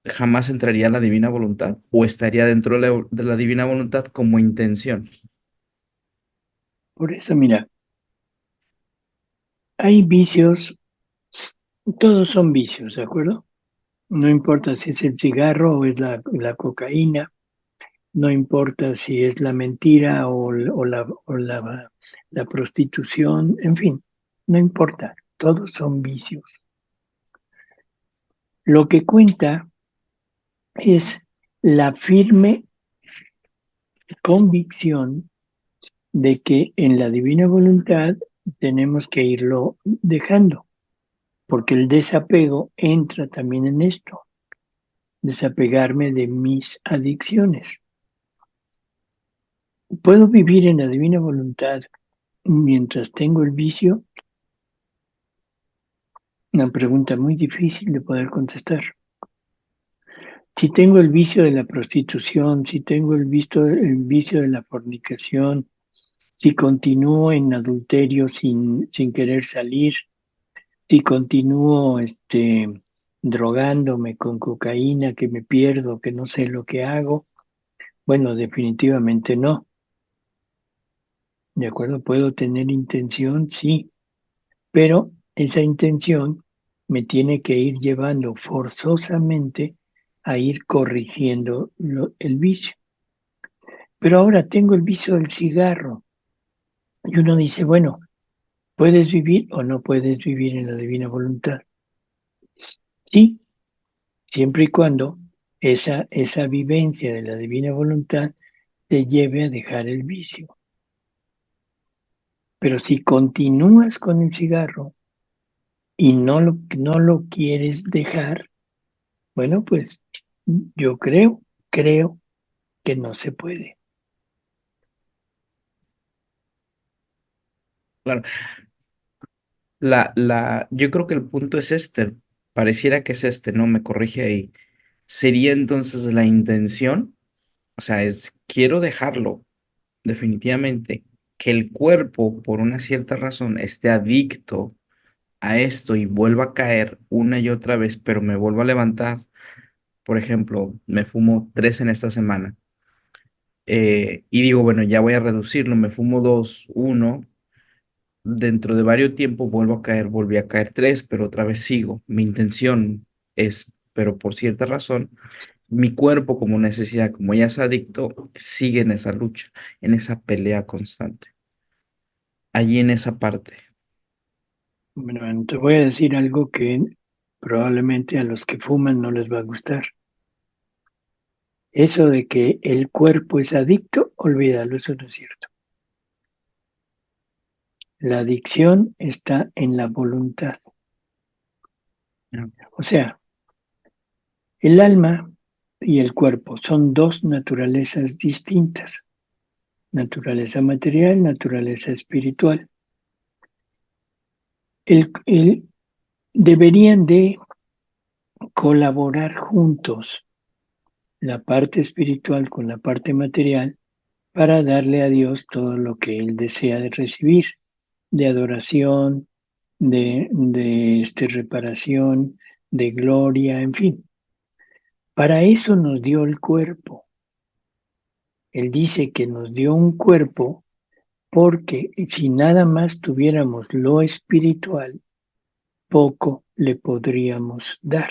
Jamás entraría a la divina voluntad o estaría dentro de la divina voluntad como intención. Por eso, mira, hay vicios, todos son vicios, ¿de acuerdo? No importa si es el cigarro o es la cocaína, no importa si es la mentira o la prostitución, en fin, no importa, todos son vicios. Lo que cuenta es la firme convicción de que en la divina voluntad tenemos que irlo dejando, porque el desapego entra también en esto, desapegarme de mis adicciones. ¿Puedo vivir en la divina voluntad mientras tengo el vicio? Una pregunta muy difícil de poder contestar. Si tengo el vicio de la prostitución, si tengo el vicio de la fornicación, si continúo en adulterio sin querer salir, si continúo drogándome con cocaína, que me pierdo, que no sé lo que hago, bueno, definitivamente no. ¿De acuerdo? ¿Puedo tener intención? Sí, pero esa intención me tiene que ir llevando forzosamente a ir corrigiendo el vicio. Pero ahora tengo el vicio del cigarro y uno dice, bueno, ¿puedes vivir o no puedes vivir en la divina voluntad? Sí, siempre y cuando esa vivencia de la divina voluntad te lleve a dejar el vicio. Pero si continúas con el cigarro y no lo quieres dejar, bueno, pues yo creo que no se puede. Claro, yo creo que el punto es pareciera que es no me corrige ahí. Sería entonces la intención, o sea, quiero dejarlo, definitivamente, que el cuerpo, por una cierta razón, esté adicto a esto y vuelva a caer una y otra vez, pero me vuelvo a levantar. Por ejemplo, me fumo 3 en esta semana y digo, bueno, ya voy a reducirlo, me fumo 2, 1. Dentro de varios tiempos vuelvo a caer, volví a caer 3, pero otra vez sigo. Mi intención es, pero por cierta razón, mi cuerpo como necesidad, como ya es adicto, sigue en esa lucha, en esa pelea constante, allí en esa parte. Bueno, te voy a decir algo que probablemente a los que fuman no les va a gustar. Eso de que el cuerpo es adicto, olvídalo, eso no es cierto. La adicción está en la voluntad. O sea, el alma y el cuerpo son dos naturalezas distintas. Naturaleza material, naturaleza espiritual. Deberían de colaborar juntos la parte espiritual con la parte material para darle a Dios todo lo que Él desea de recibir, de adoración, de reparación, de gloria, en fin. Para eso nos dio el cuerpo. Él dice que nos dio un cuerpo porque si nada más tuviéramos lo espiritual, poco le podríamos dar.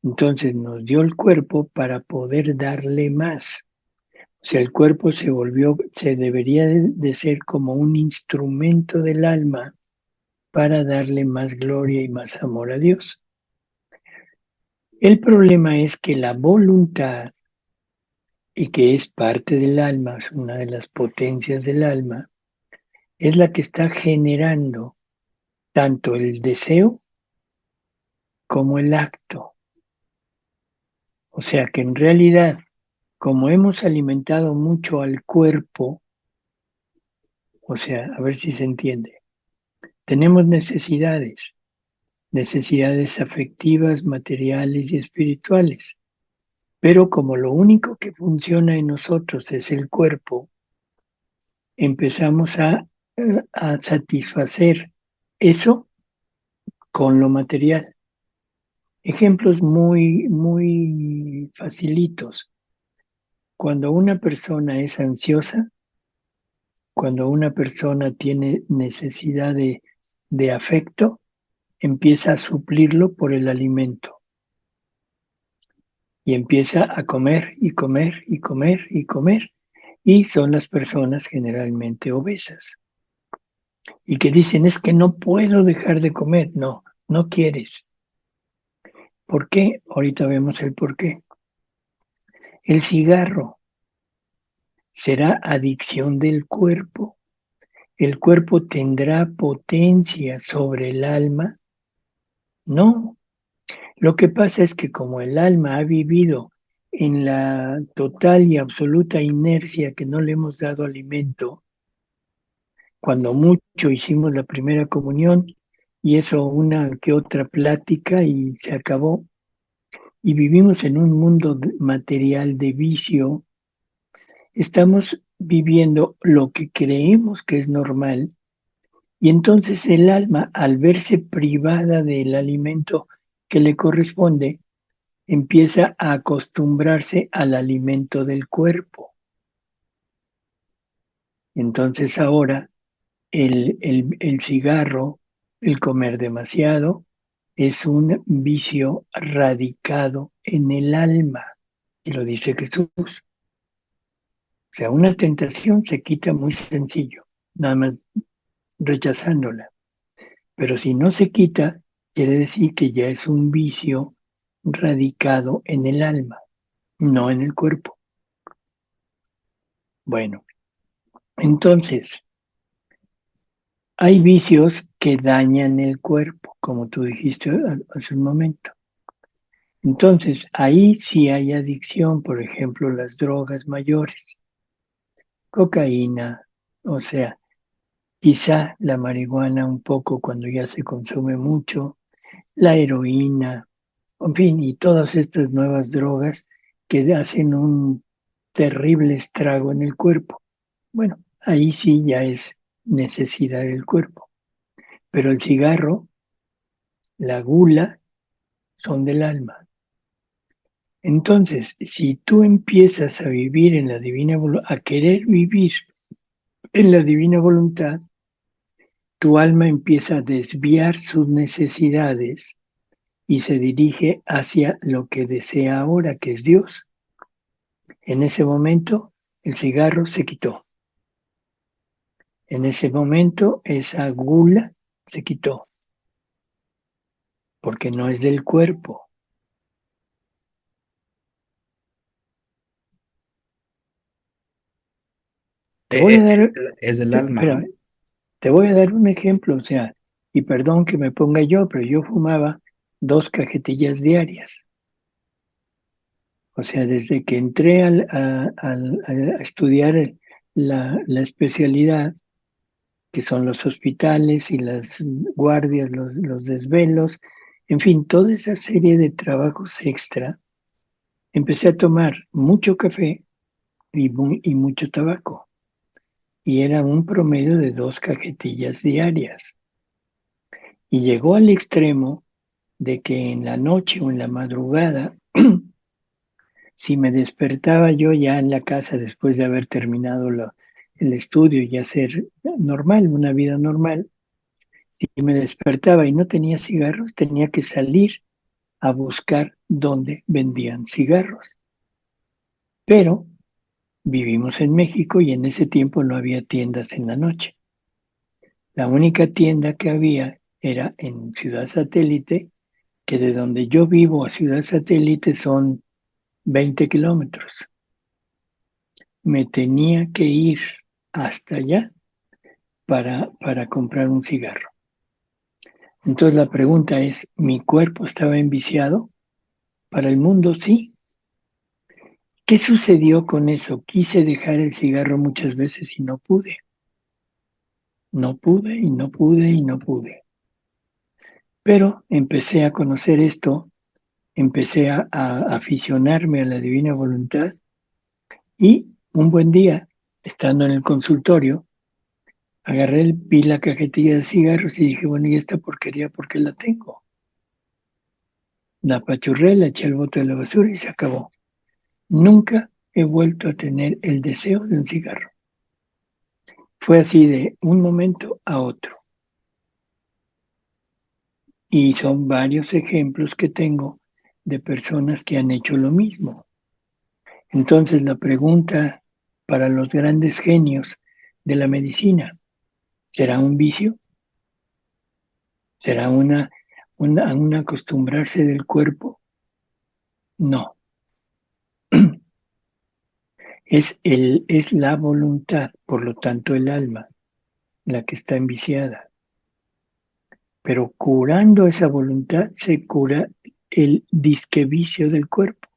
Entonces nos dio el cuerpo para poder darle más. O sea, el cuerpo se debería de ser como un instrumento del alma para darle más gloria y más amor a Dios. El problema es que la voluntad, y que es parte del alma, es una de las potencias del alma, es la que está generando tanto el deseo como el acto. O sea que en realidad, como hemos alimentado mucho al cuerpo, o sea, a ver si se entiende, tenemos necesidades afectivas, materiales y espirituales. Pero como lo único que funciona en nosotros es el cuerpo, empezamos a satisfacer eso con lo material. Ejemplos muy facilitos. Cuando una persona es ansiosa, cuando una persona tiene necesidad de afecto, empieza a suplirlo por el alimento. Y empieza a comer y comer y comer y comer. Y son las personas generalmente obesas. Y que dicen, es que no puedo dejar de comer. No, no quieres. ¿Por qué? Ahorita vemos el por qué. El cigarro será adicción del cuerpo. ¿El cuerpo tendrá potencia sobre el alma? No. Lo que pasa es que como el alma ha vivido en la total y absoluta inercia que no le hemos dado alimento, cuando mucho hicimos la primera comunión y eso una que otra plática y se acabó, y vivimos en un mundo material de vicio, estamos viviendo lo que creemos que es normal y entonces el alma, al verse privada del alimento que le corresponde, empieza a acostumbrarse al alimento del cuerpo. Entonces ahora el cigarro, el comer demasiado, es un vicio radicado en el alma. Y lo dice Jesús. O sea, una tentación se quita muy sencillo, nada más rechazándola. Pero si no se quita, quiere decir que ya es un vicio radicado en el alma, no en el cuerpo. Bueno, entonces, hay vicios que dañan el cuerpo, como tú dijiste hace un momento. Entonces, ahí sí hay adicción, por ejemplo, las drogas mayores, cocaína, o sea, quizá la marihuana un poco cuando ya se consume mucho, la heroína, en fin, y todas estas nuevas drogas que hacen un terrible estrago en el cuerpo. Bueno, ahí sí ya es necesidad del cuerpo. Pero el cigarro, la gula, son del alma. Entonces, si tú empiezas a vivir en la divina voluntad, a querer vivir en la divina voluntad, tu alma empieza a desviar sus necesidades y se dirige hacia lo que desea ahora, que es Dios. En ese momento, el cigarro se quitó. En ese momento, esa gula se quitó, porque no es del cuerpo. Te voy a dar, Es del alma, espera, ¿no? te voy a dar un ejemplo, o sea, y perdón que me ponga yo, pero yo fumaba 2 cajetillas diarias. O sea, desde que entré a estudiar la especialidad, que son los hospitales y las guardias, los desvelos, en fin, toda esa serie de trabajos extra, empecé a tomar mucho café y mucho tabaco. Y era un promedio de 2 cajetillas diarias. Y llegó al extremo de que en la noche o en la madrugada, si me despertaba yo ya en la casa después de haber terminado el estudio y hacer normal, una vida normal, si me despertaba y no tenía cigarros, tenía que salir a buscar dónde vendían cigarros. Pero vivimos en México y en ese tiempo no había tiendas en la noche. La única tienda que había era en Ciudad Satélite, que de donde yo vivo a Ciudad Satélite son 20 kilómetros. Me tenía que ir hasta allá para comprar un cigarro. Entonces la pregunta es, ¿mi cuerpo estaba enviciado? Para el mundo sí, ¿Qué sucedió con eso? Quise dejar el cigarro muchas veces y no pude. No pude y no pude y no pude. Pero empecé a conocer esto, empecé a aficionarme a la divina voluntad y un buen día, estando en el consultorio, vi la cajetilla de cigarros y dije, bueno, ¿y esta porquería por qué la tengo? La apachurré, la eché al bote de la basura y se acabó. Nunca he vuelto a tener el deseo de un cigarro. Fue así de un momento a otro. Y son varios ejemplos que tengo de personas que han hecho lo mismo. Entonces la pregunta para los grandes genios de la medicina, ¿será un vicio? ¿Será un acostumbrarse del cuerpo? No, es la voluntad, por lo tanto el alma, la que está enviciada. Pero curando esa voluntad se cura el disque vicio del cuerpo.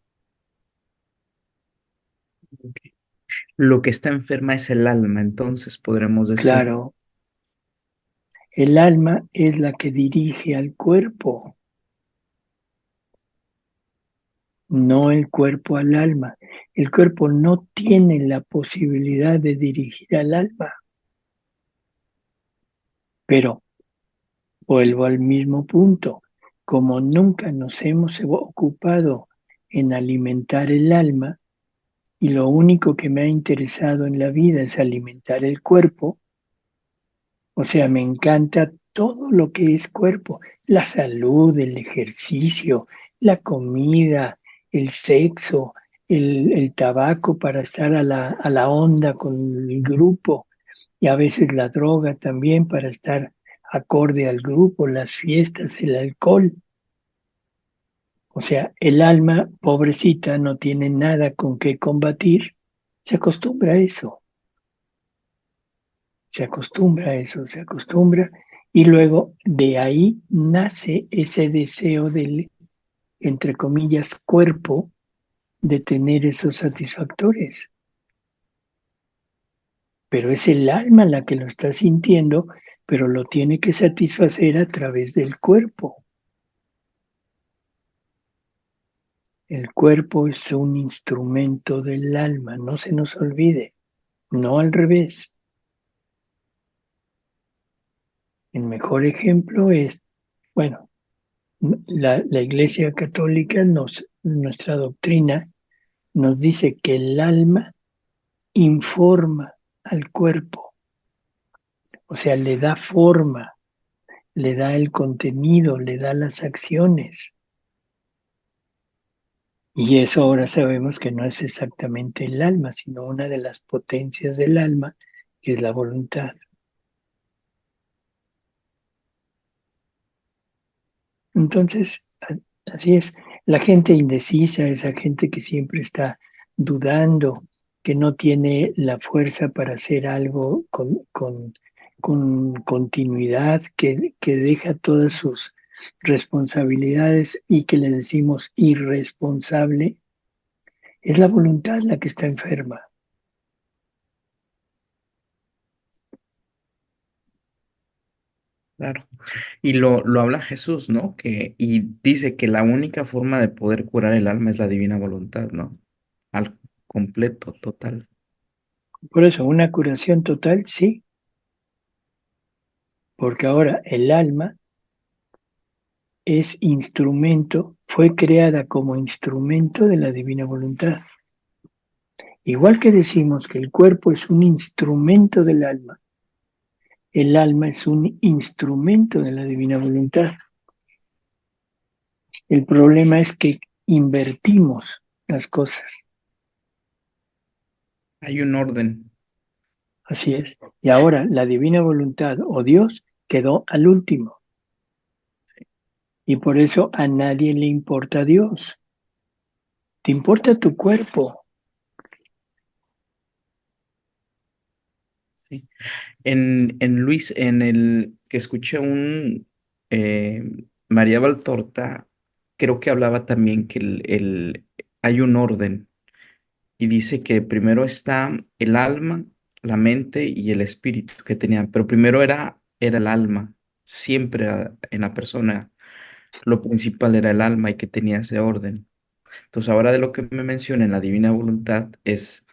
Ok. Lo que está enferma es el alma, entonces podremos decir. Claro, el alma es la que dirige al cuerpo, no el cuerpo al alma. El cuerpo no tiene la posibilidad de dirigir al alma, pero vuelvo al mismo punto. Como nunca nos hemos ocupado en alimentar el alma y lo único que me ha interesado en la vida es alimentar el cuerpo, o sea, me encanta todo lo que es cuerpo, la salud, el ejercicio, la comida, el sexo, el tabaco para estar a la onda con el grupo y a veces la droga también para estar acorde al grupo, las fiestas, el alcohol. O sea, el alma, pobrecita, no tiene nada con qué combatir, se acostumbra a eso, se acostumbra a eso, se acostumbra y luego de ahí nace ese deseo del, entre comillas, cuerpo de tener esos satisfactores. Pero es el alma la que lo está sintiendo, pero lo tiene que satisfacer a través del cuerpo. El cuerpo es un instrumento del alma, no se nos olvide, no al revés. El mejor ejemplo es, bueno, la Iglesia Católica nuestra doctrina nos dice que el alma informa al cuerpo, o sea, le da forma, le da el contenido, le da las acciones. Y eso ahora sabemos que no es exactamente el alma, sino una de las potencias del alma, que es la voluntad. Entonces, así es. La gente indecisa, esa gente que siempre está dudando, que no tiene la fuerza para hacer algo con continuidad, que deja todas sus responsabilidades y que le decimos irresponsable, es la voluntad la que está enferma. Claro. Y lo habla Jesús, ¿no? Y dice que la única forma de poder curar el alma es la divina voluntad, ¿no? Al completo, total. Por eso, una curación total, sí, porque ahora el alma es instrumento, fue creada como instrumento de la divina voluntad. Igual que decimos que el cuerpo es un instrumento del alma, el alma es un instrumento de la divina voluntad. El problema es que invertimos las cosas, Hay un orden. así es. Y ahora la divina voluntad o Dios quedó al último. Y por eso a nadie le importa Dios. Te importa tu cuerpo. Sí. En Luis, en el que escuché eh, María Valtorta, creo que hablaba también que hay un orden y dice que primero está el alma, la mente y el espíritu que tenían, pero primero era el alma, siempre en la persona, lo principal era el alma y que tenía ese orden. Entonces ahora de lo que me menciona en la divina voluntad es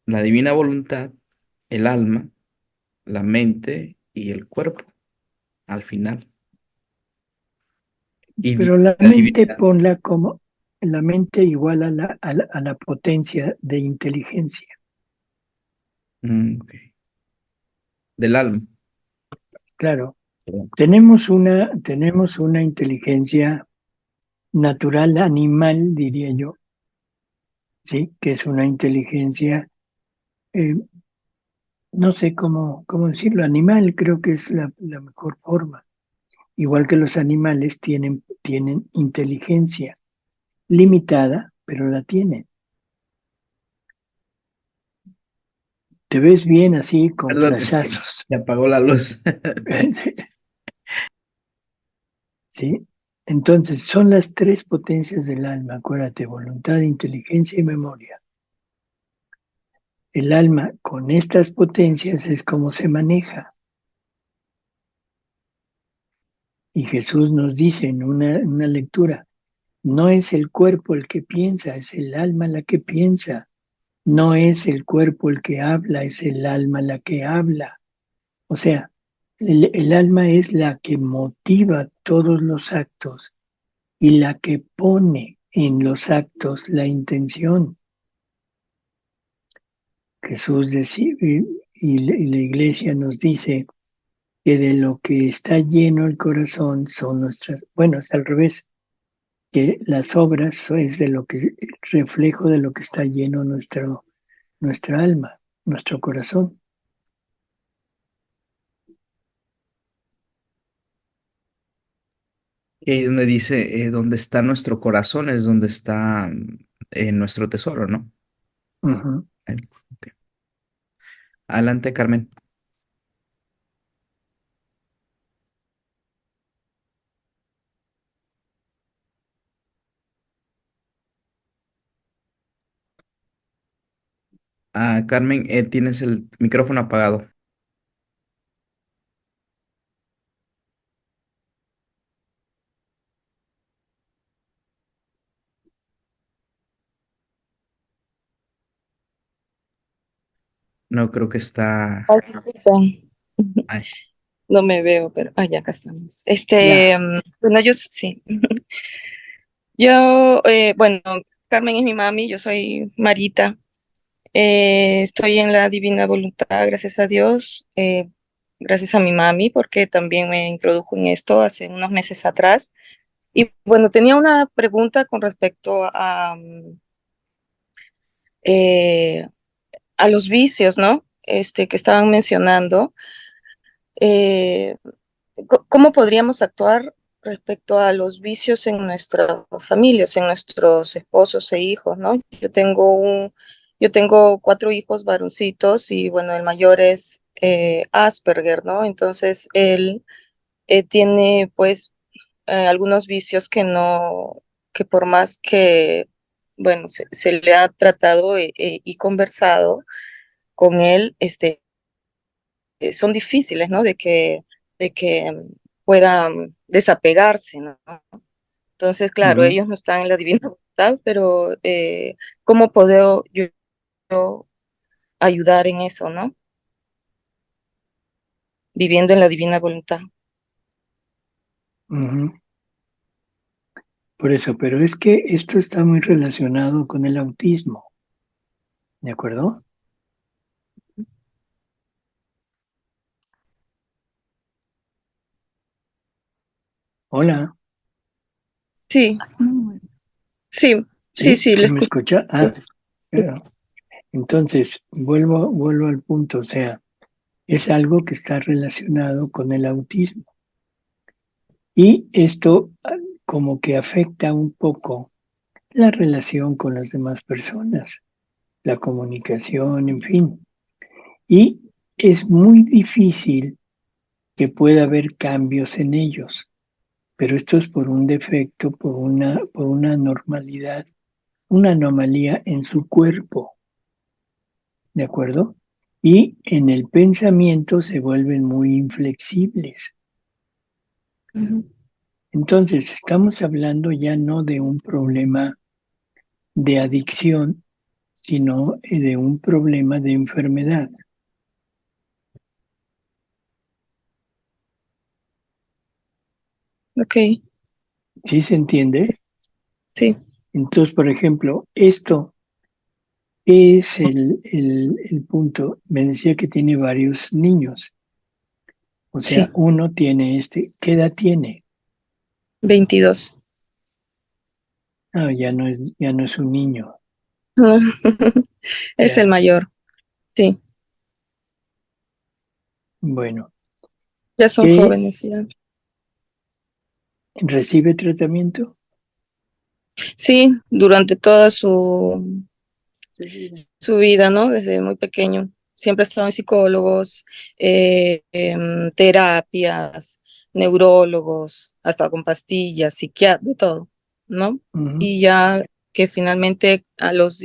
la divina voluntad, el alma, la mente y el cuerpo al final. Y Pero la la mente divinidad, ponla como la mente igual a la potencia de inteligencia. ok, del alma. Claro, Perdón. tenemos una inteligencia natural, animal, diría yo, ¿sí? Que es una inteligencia, eh, no sé cómo decirlo, animal, creo que es la mejor forma. Igual que los animales tienen inteligencia limitada, pero la tienen. Te ves bien así con Perdón, es que flashazos. se apagó la luz. ¿Sí? Entonces, son las tres potencias del alma, acuérdate, voluntad, inteligencia y memoria. El alma con estas potencias es como se maneja. Y Jesús nos dice en una lectura, no es el cuerpo el que piensa, es el alma la que piensa. No es el cuerpo el que habla, es el alma la que habla. O sea, el alma es la que motiva todos los actos y la que pone en los actos la intención. Jesús decía, y la iglesia nos dice que de lo que está lleno el corazón son nuestras, bueno, es al revés, que las obras es de lo que, reflejo de lo que está lleno nuestra alma, nuestro corazón. Y ahí donde dice, donde está nuestro corazón es donde está nuestro tesoro, ¿no? Ujú. Ok. Adelante, Carmen. Ah, Carmen, tienes el micrófono apagado. No creo que está. Ay, disculpen, Ay, no me veo, pero ya acá estamos. Ya. Bueno, yo sí. Yo, bueno, Carmen es mi mami, yo soy Marita. Estoy en la divina voluntad, gracias a Dios, gracias a mi mami, porque también me introdujo en esto hace unos meses atrás. Y bueno, tenía una pregunta con respecto eh, a los vicios, ¿no? Que estaban mencionando. Eh, ¿Cómo podríamos actuar respecto a los vicios en nuestras familias, en nuestros esposos e hijos, ¿no? Yo tengo 4 hijos varoncitos y bueno, el mayor es Asperger, ¿no? Entonces él tiene pues algunos vicios que no, que por más que, bueno, se le ha tratado y conversado con él, son difíciles, ¿no? De que puedan desapegarse, ¿no? Entonces, claro, Ujú, ellos no están en la divina voluntad, pero ¿cómo puedo yo ayudar en eso, ¿no? Viviendo en la divina voluntad. ujú. Por eso, pero es que esto está muy relacionado con el autismo, ¿de acuerdo? Hola, Sí, sí, sí, ¿sí? sí, le ¿Sí me escucho. escucha? Claro. Entonces, vuelvo al punto, o sea, es algo que está relacionado con el autismo. Y esto como que afecta un poco la relación con las demás personas, la comunicación, en fin. Y es muy difícil que pueda haber cambios en ellos, pero esto es por un defecto, por una normalidad una anomalía en su cuerpo, ¿de acuerdo? Y en el pensamiento se vuelven muy inflexibles. Ujú. Entonces, estamos hablando ya no de un problema de adicción, sino de un problema de enfermedad. Ok, ¿Sí se entiende? sí, Entonces, por ejemplo, esto es el punto. Me decía que tiene varios niños. O sea, sí, uno tiene ¿qué edad tiene? 22. Ah, ya no es un niño. Es el Ya, mayor, sí, bueno. ya son ¿Qué jóvenes ya. recibe tratamiento? Sí, durante toda su vida, ¿no? Desde muy pequeño. Siempre estaban psicólogos, terapias, neurólogos, hasta con pastillas, psiquiatras, de todo, ¿no? Ujú, Y ya que finalmente a los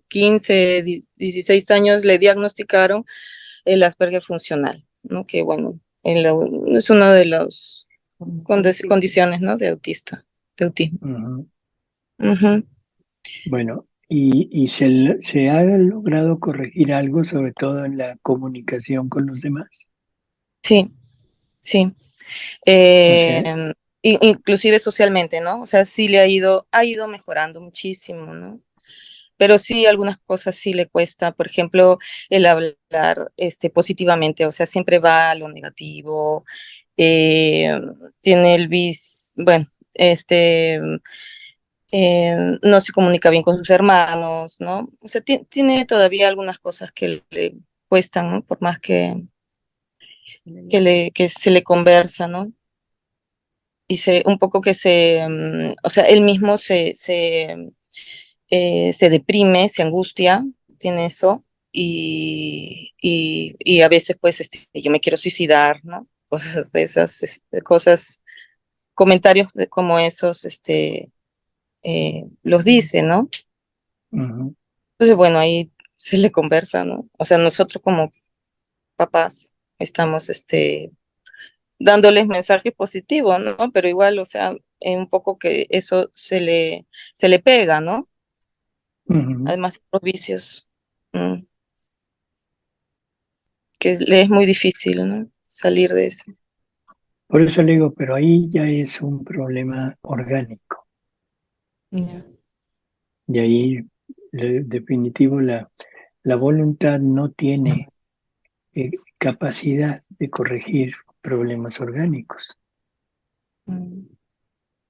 15, 16 años le diagnosticaron el Asperger funcional, ¿no? Que bueno, es una de las condiciones, ¿no? De autista, de autismo. ujú. Ujú. Bueno, y se ha logrado corregir algo, sobre todo en la comunicación con los demás. Sí, sí. O sea, Inclusive socialmente, ¿no? O sea, sí ha ido mejorando muchísimo, ¿no? Pero sí, algunas cosas sí le cuesta, por ejemplo, el hablar positivamente, o sea, siempre va a lo negativo, eh, tiene bueno, no se comunica bien con sus hermanos, ¿no? O sea, tiene todavía algunas cosas que le cuestan, ¿no? Por más que se le conversa, ¿no? Y un poco o sea, él mismo se deprime, se angustia, tiene eso, y a veces pues yo me quiero suicidar, ¿no? Cosas de esas, cosas, comentarios como esos, los dice, ¿no? ujú, Entonces, bueno, ahí se le conversa, ¿no? O sea, nosotros como papás estamos, dándoles mensaje positivo, ¿no? Pero igual, o sea, un poco que eso se le pega, ¿no? ujú. Además de los vicios, que le es muy difícil, ¿no? Salir de eso. Por eso le digo, pero ahí ya es un problema orgánico. Ya. Y ahí, definitivo, la voluntad no tiene capacidad de corregir problemas orgánicos. Mm,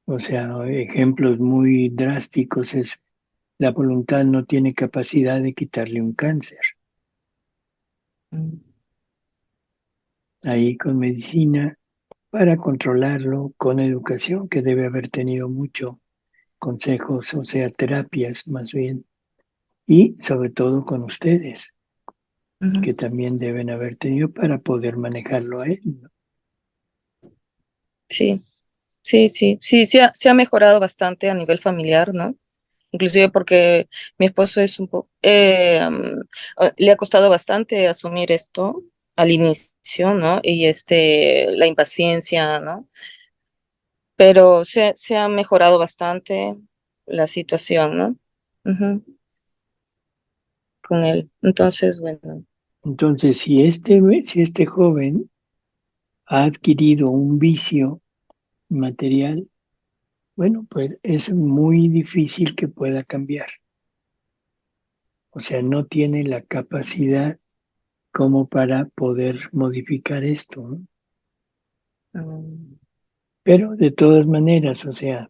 O sea, ejemplos muy drásticos es la voluntad no tiene capacidad de quitarle un cáncer. mm, Ahí con medicina, para controlarlo, con educación, que debe haber tenido mucho consejos, o sea, terapias más bien, y sobre todo con ustedes, ujú. que también deben haber tenido para poder manejarlo a él, ¿no? Sí, sí, sí, sí, se ha mejorado bastante a nivel familiar, ¿no? Inclusive porque mi esposo es un poco, le ha costado bastante asumir esto al inicio, ¿no? Y la impaciencia, ¿no? Pero se ha mejorado bastante la situación, ¿no? Ujú, con él. Entonces, bueno, Entonces, si este joven ha adquirido un vicio material, bueno, pues es muy difícil que pueda cambiar. O sea, no tiene la capacidad como para poder modificar esto, ¿no? mm, Pero de todas maneras, o sea,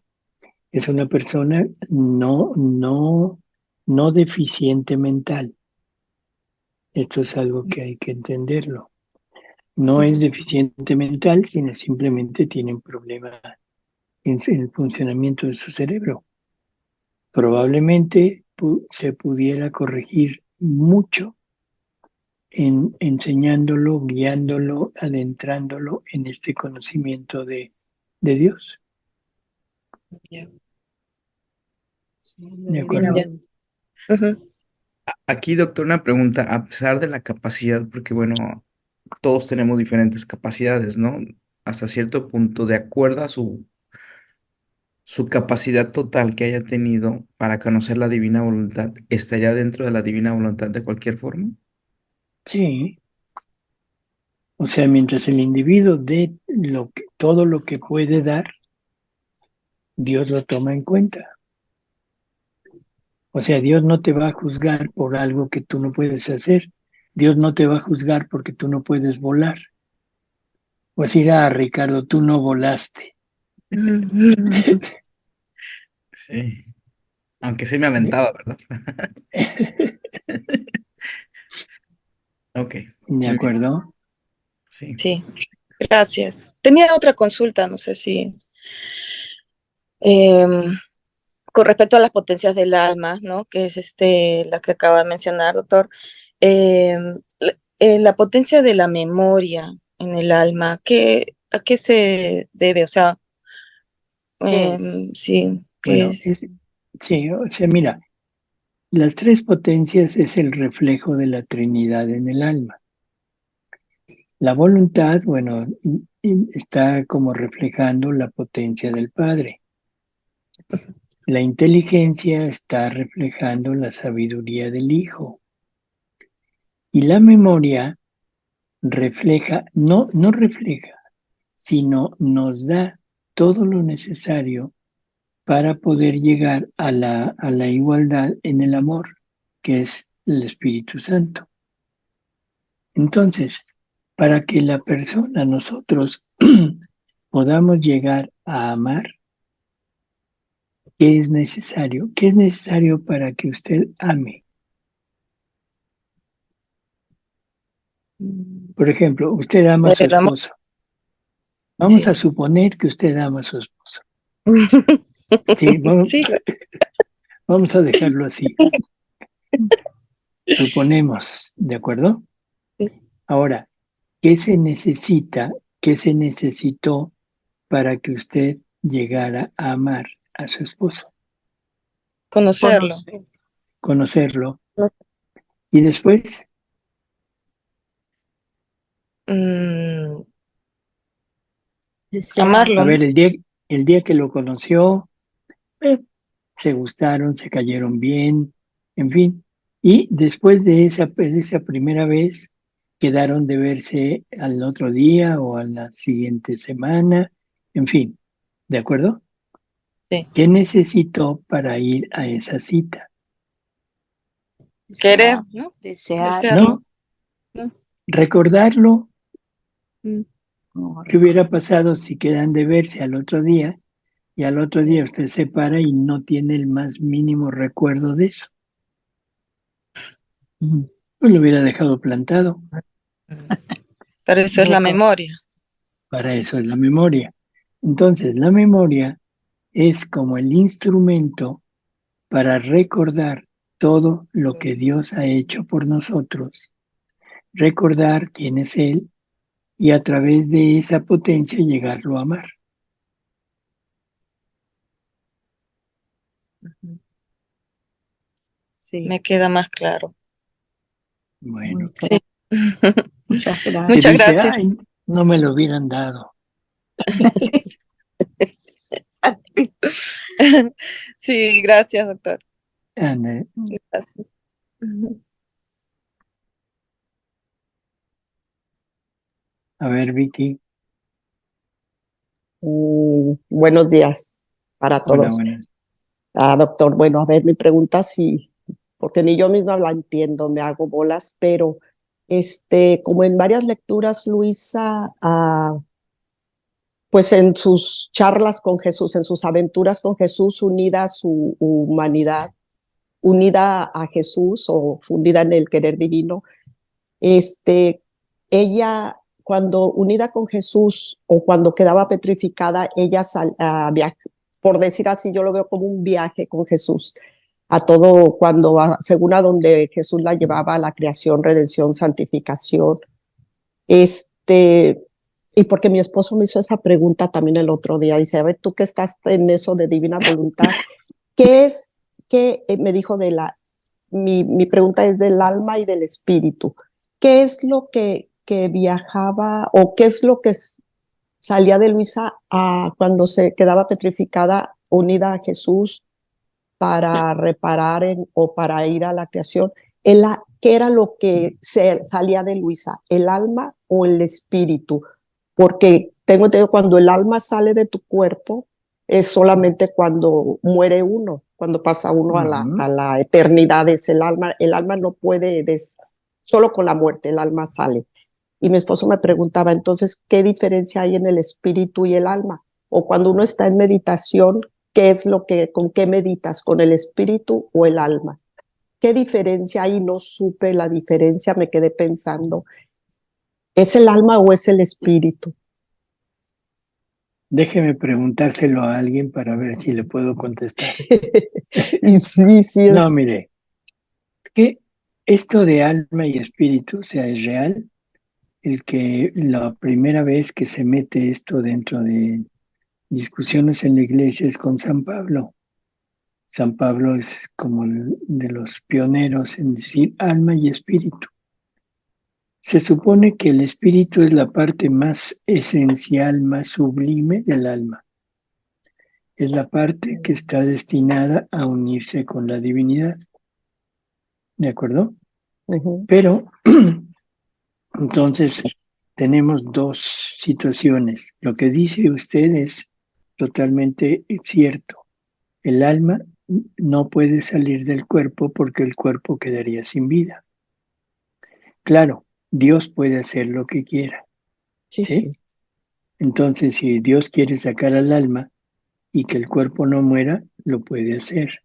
es una persona no deficiente mental. Esto es algo que hay que entenderlo. No es ujú, deficiente mental, sino simplemente tiene un problema en el funcionamiento de su cerebro. Probablemente se pudiera corregir mucho enseñándolo, guiándolo, adentrándolo en este conocimiento de Dios. ya. ¿De acuerdo? Ya. Ujú. Aquí, doctor, una pregunta. A pesar de la capacidad, porque bueno, todos tenemos diferentes capacidades, ¿no? Hasta cierto punto, de acuerdo a su capacidad total que haya tenido para conocer la divina voluntad, ¿estaría dentro de la divina voluntad de cualquier forma? Sí. O sea, mientras el individuo dé todo lo que puede dar, Dios lo toma en cuenta. O sea, Dios no te va a juzgar por algo que tú no puedes hacer. Dios no te va a juzgar porque tú no puedes volar. O decir, Ricardo, tú no volaste. Sí. Aunque sí me aventaba, ¿verdad? Ok. ¿De Muy bien. acuerdo? Sí. Sí, gracias. Tenía otra consulta, no sé si em, con respecto a las potencias del alma, ¿no? Que es la que acaba de mencionar, doctor. La potencia de la memoria en el alma, ¿a qué se debe? O sea, ¿Qué es? sí, ¿qué Bueno, es? sí, o sea, mira, las tres potencias es el reflejo de la Trinidad en el alma. La voluntad, bueno, está como reflejando la potencia del Padre. La inteligencia está reflejando la sabiduría del Hijo. Y la memoria refleja, no refleja, sino nos da todo lo necesario para poder llegar a la igualdad en el amor, que es el Espíritu Santo. Entonces, para que la persona, nosotros, podamos llegar a amar, ¿qué es necesario? ¿Qué es necesario para que usted ame? Por ejemplo, usted ama a su El amor, esposo. Vamos a sí. suponer que usted ama a su esposo. Sí, vamos, Sí, vamos a dejarlo así. Suponemos, ¿de acuerdo? sí. Ahora, ¿qué se necesita, qué se necesitó para que usted llegara a amar a su esposo? Conocerlo. Conocer. Conocerlo. ¿No? Y después, Mm, a amarlo, ¿no? ver, el día que lo conoció, eh, se gustaron, se cayeron bien, en fin. Y después de esa primera vez, quedaron de verse al otro día o a la siguiente semana, en fin, ¿de acuerdo? Sí. ¿Qué necesitó para ir a esa cita? Querer, ¿no? Desear. Desearlo. ¿No? ¿No? Recordarlo. Mm, No, ¿Qué hubiera pasado si quedan de verse al otro día y al otro día usted se para y no tiene el más mínimo recuerdo de eso? Pues lo hubiera dejado plantado. mm. Pero eso es la memoria. Para eso es la memoria. Entonces, la memoria es como el instrumento para recordar todo lo que Dios ha hecho por nosotros, recordar quién es Él y a través de esa potencia llegarlo a amar. sí, Me queda más claro. Bueno, muy Sí. muchas te gracias. Muchas dice, gracias. ay, no me lo hubieran dado. Sí, gracias, doctor. Ande, Gracias. a ver, Vicky, Buenos días para hola, todos. buenas. Doctor, bueno, a ver, mi pregunta sí, porque ni yo misma la entiendo, me hago bolas, pero como en varias lecturas, Luisa, pues en sus charlas con Jesús, en sus aventuras con Jesús, unida a su humanidad, unida a Jesús o fundida en el querer divino, ella cuando unida con Jesús o cuando quedaba petrificada, ella por decir así, yo lo veo como un viaje con Jesús a todo según a donde Jesús la llevaba a la creación, redención, santificación. Y porque mi esposo me hizo esa pregunta también el otro día, dice, a ver, tú que estás en eso de divina voluntad, ¿qué es ¿qué me dijo mi pregunta es del alma y del espíritu? ¿Qué es lo que viajaba o qué es lo que salía de Luisa cuando se quedaba petrificada, unida a Jesús para reparar o para ir a la creación? ¿Qué era lo que salía de Luisa? ¿El alma o el espíritu? Porque tengo entendido, cuando el alma sale de tu cuerpo, es solamente cuando muere uno, cuando pasa uno a la eternidad, es el alma no puede, solo con la muerte el alma sale. Y mi esposo me preguntaba, entonces, ¿qué diferencia hay en el espíritu y el alma? O cuando uno está en meditación, ¿con qué meditas? ¿Con el espíritu o el alma? ¿Qué diferencia hay? No supe la diferencia, me quedé pensando, ¿es el alma o es el espíritu? Déjeme preguntárselo a alguien para ver si le puedo contestar. Y sí No, mire, es que esto de alma y espíritu, o sea, es real. El que la primera vez que se mete esto dentro de discusiones en la iglesia es con San Pablo. San Pablo es como de los pioneros en decir alma y espíritu. Se supone que el espíritu es la parte más esencial, más sublime del alma. Es la parte que está destinada a unirse con la divinidad. ¿De acuerdo? Pero, entonces, tenemos dos situaciones. Lo que dice usted es totalmente cierto. El alma no puede salir del cuerpo porque el cuerpo quedaría sin vida. Claro, Dios puede hacer lo que quiera. ¿Sí? Entonces, si Dios quiere sacar al alma y que el cuerpo no muera, lo puede hacer.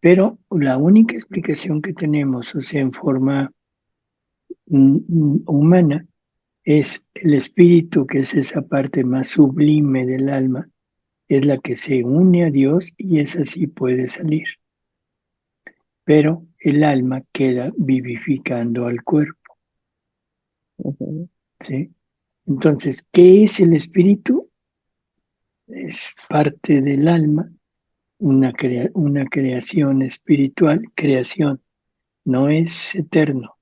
Pero la única explicación que tenemos, o sea, en forma humana, es el espíritu, que es esa parte más sublime del alma, es la que se une a Dios y esa sí puede salir. Pero el alma queda vivificando al cuerpo. ¿Sí? Entonces, ¿qué es el espíritu? Es parte del alma, una creación espiritual, creación, no es eterno.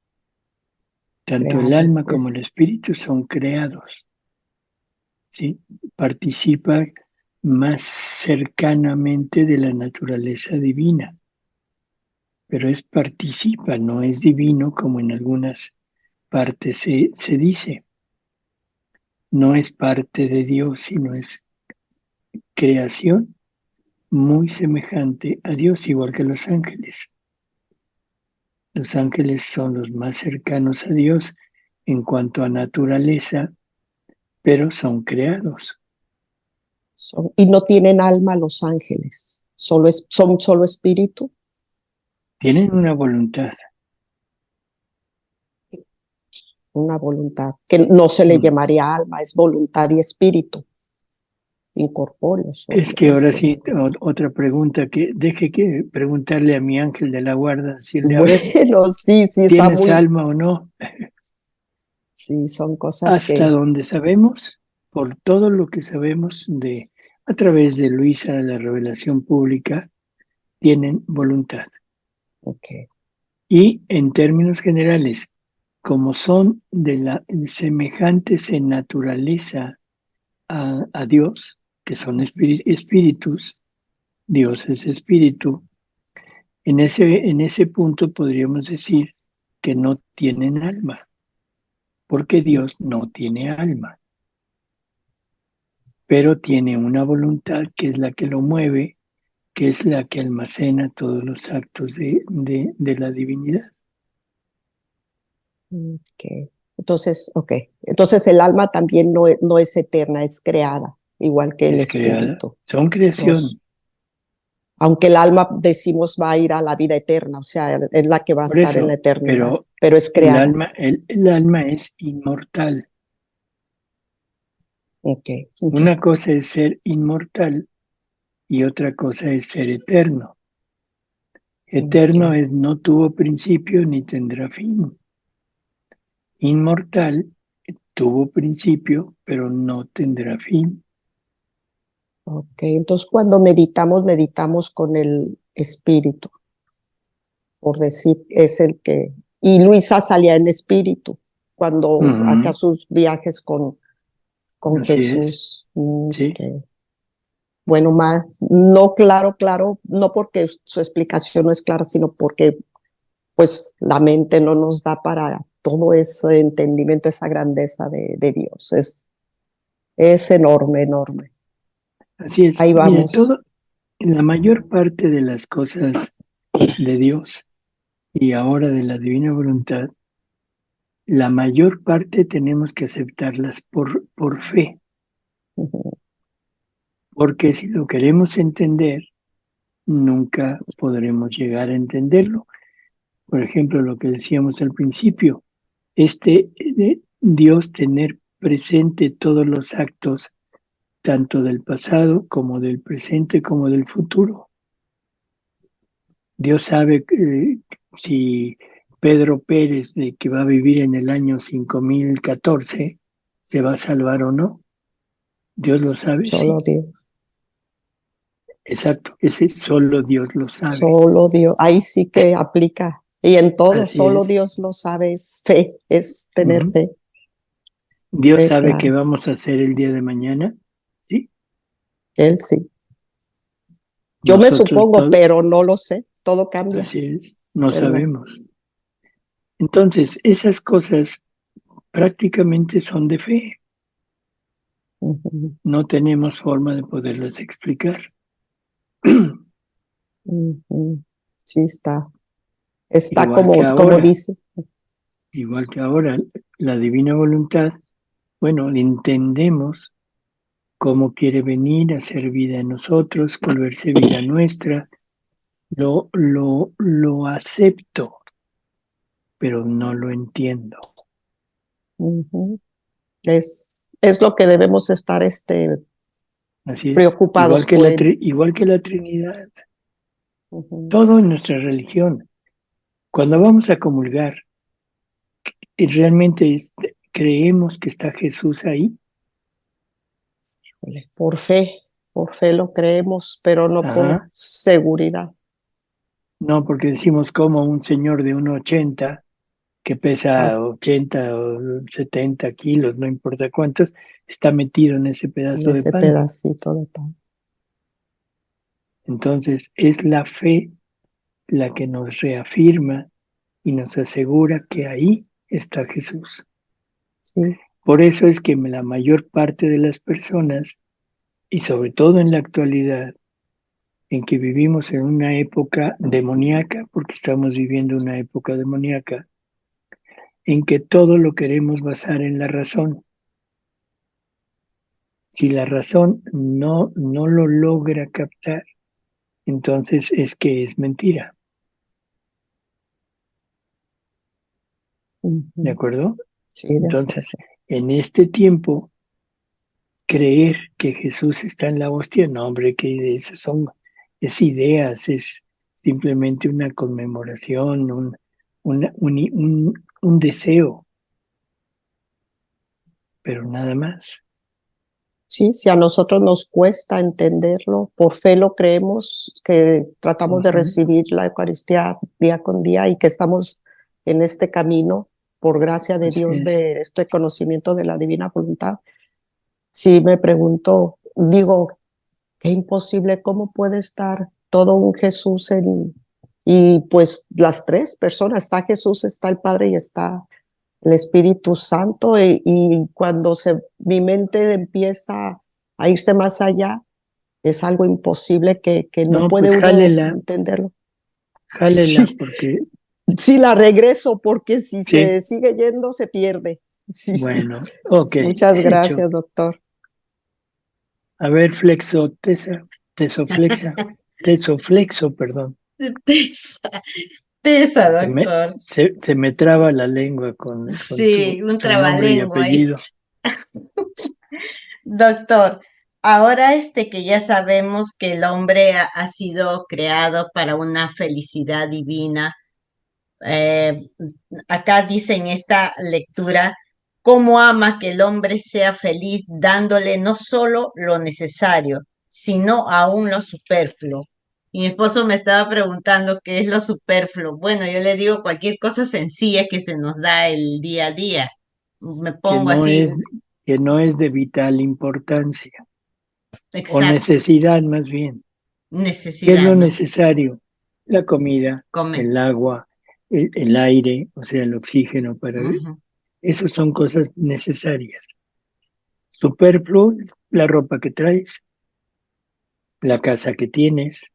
Tanto el alma como el espíritu son creados. ¿Sí? Participa más cercanamente de la naturaleza divina, pero participa, no es divino como en algunas partes se dice. No es parte de Dios, sino es creación muy semejante a Dios, igual que los ángeles. Los ángeles son los más cercanos a Dios en cuanto a naturaleza, pero son creados. Y no tienen alma los ángeles, son solo espíritu. Tienen una voluntad. Una voluntad, que no se le llamaría alma, es voluntad y espíritu. Incorpóreos. Es que ahora sí, otra pregunta que deje que preguntarle a mi ángel de la guarda, decirle, a ver, sí, ¿tienes alma o no? Sí, son cosas Hasta donde sabemos, por todo lo que sabemos a través de Luisa, la revelación pública, tienen voluntad. Y en términos generales, como son semejantes en naturaleza a Dios, que son espíritus, Dios es espíritu, en ese punto podríamos decir que no tienen alma, porque Dios no tiene alma, pero tiene una voluntad que es la que lo mueve, que es la que almacena todos los actos de la divinidad. Entonces, el alma también no es eterna, es creada, igual que el espíritu. Creada. Son creación. Aunque el alma, decimos, va a ir a la vida eterna, o sea, es la que va a estar en la eternidad, pero es creada. El alma es inmortal. Una cosa es ser inmortal y otra cosa es ser eterno. Eterno es no tuvo principio ni tendrá fin. Inmortal tuvo principio, pero no tendrá fin. Entonces cuando meditamos con espíritu, por decir, es el que... Y Luisa salía en espíritu cuando hacía sus viajes con Así es. Jesús. Sí. Bueno, más, no claro, no porque su explicación no es clara, sino porque pues la mente no nos da para todo ese entendimiento, esa grandeza de Dios. Es enorme, enorme. Así es. Ahí Mire, vamos. la mayor parte de las cosas de Dios y ahora de la divina voluntad, la mayor parte tenemos que aceptarlas por fe, porque si lo queremos entender, nunca podremos llegar a entenderlo. Por ejemplo, lo que decíamos al principio, Dios tener presente todos los actos, tanto del pasado como del presente como del futuro. Dios sabe si Pedro Pérez, de que va a vivir en el año 5014, se va a salvar o no. Dios lo sabe, Solo sí. Dios. Exacto, ese solo Dios lo sabe. Solo Dios. Ahí sí que aplica. Y en todo, Así solo es. Dios lo sabe, es fe, es tener fe. Dios Fe, sabe qué claro. vamos a hacer el día de mañana, ¿sí? Él sí. Yo me supongo, pero no lo sé. Todo cambia. Así es, no Pero no. sabemos. Entonces, esas cosas prácticamente son de fe. No tenemos forma de poderlas explicar. Sí, está Igual que como ahora. dice. Igual que ahora, la divina voluntad, bueno, entendemos cómo quiere venir a hacer vida en nosotros, volverse vida nuestra. Lo acepto, pero no lo entiendo. Es lo que debemos estar Así es. preocupados Igual que la Trinidad. Todo en nuestra religión. Cuando vamos a comulgar, ¿y realmente creemos que está Jesús ahí? Por fe lo creemos, pero no por seguridad. No, porque decimos como un señor de 1,80 que pesa 80 o 70 kilos, no importa cuántos, está metido en ese pedazo de pan. Pedacito de pan. Entonces es la fe la que nos reafirma y nos asegura que ahí está Jesús. Sí. Por eso es que la mayor parte de las personas, y sobre todo en la actualidad, en que vivimos en una época demoníaca, porque estamos viviendo una época demoníaca, en que todo lo queremos basar en la razón. Si la razón no lo logra captar, entonces es que es mentira. ¿De acuerdo? Sí, entonces, en este tiempo, creer que Jesús está en la hostia, no, hombre, que es ideas, es simplemente una conmemoración, un deseo, pero nada más. Sí, si a nosotros nos cuesta entenderlo, por fe lo creemos, que tratamos de recibir la Eucaristía día con día y que estamos en este camino, por gracia de Dios, de este conocimiento de la divina voluntad. Sí me pregunto, digo, qué imposible, ¿cómo puede estar todo un Jesús y pues las tres personas, está Jesús, está el Padre y está el Espíritu Santo, y cuando mi mente empieza a irse más allá, es algo imposible que no puede pues, uno jálela, entenderlo. Jálela, Sí, porque... Sí, la regreso, porque si Sí. se sigue yendo, se pierde. Sí, Bueno, ok. Muchas hecho. gracias, doctor. A ver, tesoflexo, perdón. Tesa, doctor. Se me traba la lengua con Sí, un tu nombre y trabalengua. apellido. Doctor, ahora que ya sabemos que el hombre ha sido creado para una felicidad divina, acá dice en esta lectura, cómo ama que el hombre sea feliz dándole no solo lo necesario, sino aún lo superfluo. Mi esposo me estaba preguntando qué es lo superfluo. Bueno, yo le digo cualquier cosa sencilla que se nos da el día a día. Me que pongo no así, es, que no es de vital importancia o exacto, necesidad más bien. ¿Qué es necesidad, lo ¿no? necesario? La comida, Comer. el agua, el aire, o sea, el oxígeno para... Ujú. Esas son cosas necesarias. Superfluo, la ropa que traes, la casa que tienes,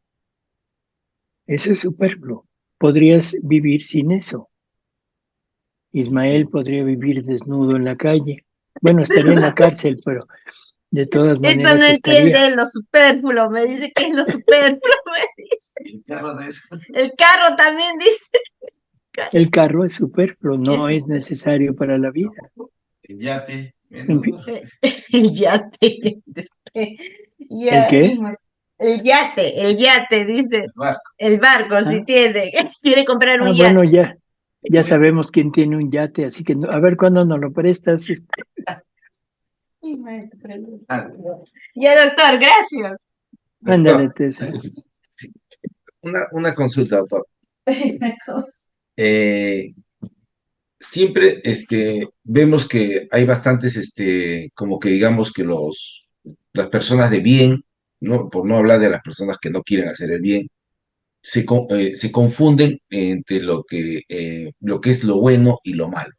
eso es superfluo. Podrías vivir sin eso. Ismael podría vivir desnudo en la calle. Bueno, estaría en la cárcel, pero de todas Eso no maneras estaría. entiende lo superfluo, me dice que es lo superfluo, me dice. El carro no es El carro también dice. El carro es superfluo, no Es es necesario para la vida. el yate, En menos, fin, ¿no? el yate. ¿el Ya, qué? el yate, dice. El barco. El barco, si Ah, tiene. Quiere comprar un bueno, yate. ya sabemos quién tiene un yate, así que a ver cuándo nos lo prestas. Ay, maestro, pregunta. Ah, Ya, doctor, gracias. Ándale, doctor, Tessa. sí, una consulta, doctor. Eh, siempre vemos que hay bastantes, como que digamos que las personas de bien, ¿no? Por no hablar de las personas que no quieren hacer el bien, se confunden entre lo que es lo bueno y lo malo.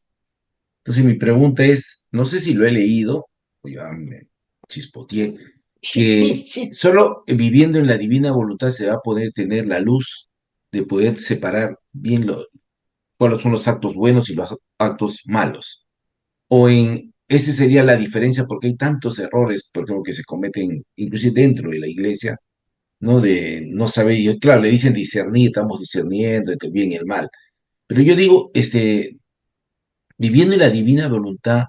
Entonces mi pregunta es, no sé si lo he leído, o ya me chispoteé, que solo viviendo en la divina voluntad se va a poder tener la luz de poder separar bien cuáles son los actos buenos y los actos malos. O esa sería la diferencia porque hay tantos errores, por ejemplo, que se cometen inclusive dentro de la iglesia, ¿no? De no saber, y claro, le dicen discernir, estamos discerniendo entre el bien y el mal. Pero yo digo, viviendo en la divina voluntad,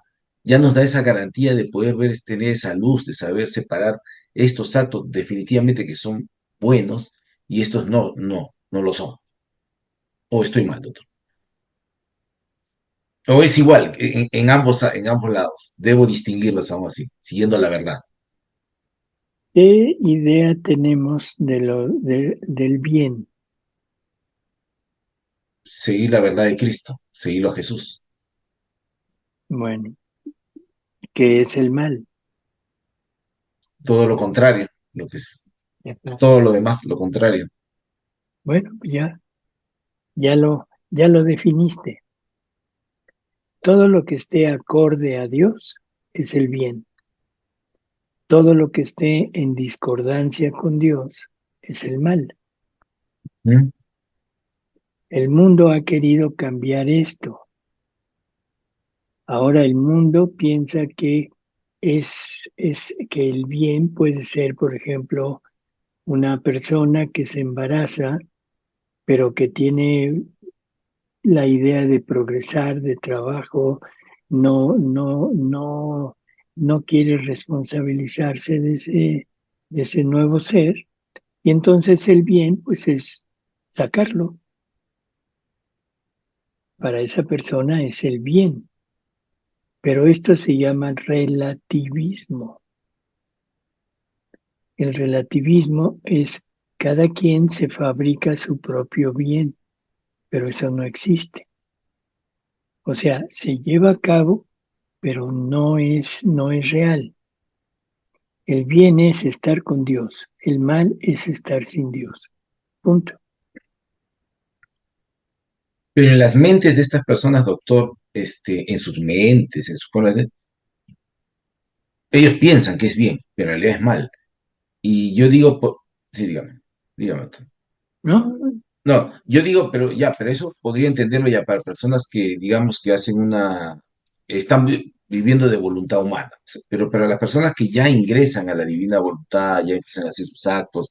ya nos da esa garantía de poder ver, tener esa luz, de saber separar estos actos definitivamente que son buenos y estos no lo son. O estoy mal, doctor. O es igual, en ambos lados. Debo distinguirlos aún así, siguiendo la verdad. ¿Qué idea tenemos del bien? Seguir la verdad de Cristo, seguirlo a Jesús. Bueno, ¿qué es el mal? Todo lo contrario, lo que es, todo lo demás, lo contrario. Bueno, pues ya lo definiste. Todo lo que esté acorde a Dios es el bien. Todo lo que esté en discordancia con Dios es el mal. ¿Mm? El mundo ha querido cambiar esto. Ahora el mundo piensa que es que el bien puede ser, por ejemplo, una persona que se embaraza, pero que tiene la idea de progresar, de trabajo, no quiere responsabilizarse de ese nuevo ser, y entonces el bien, pues es sacarlo. Para esa persona es el bien, pero esto se llama relativismo. El relativismo es cada quien se fabrica su propio bien, pero eso no existe. O sea, se lleva a cabo, pero no es real. El bien es estar con Dios, el mal es estar sin Dios. Punto. Pero en las mentes de estas personas, doctor, en sus mentes, en sus formas ellos piensan que es bien, pero en realidad es mal. Y yo digo, sí, dígame, doctor. ¿No? No, yo digo, pero eso podría entenderlo ya para personas que, digamos, que están viviendo de voluntad humana. Pero para las personas que ya ingresan a la divina voluntad, ya empiezan a hacer sus actos,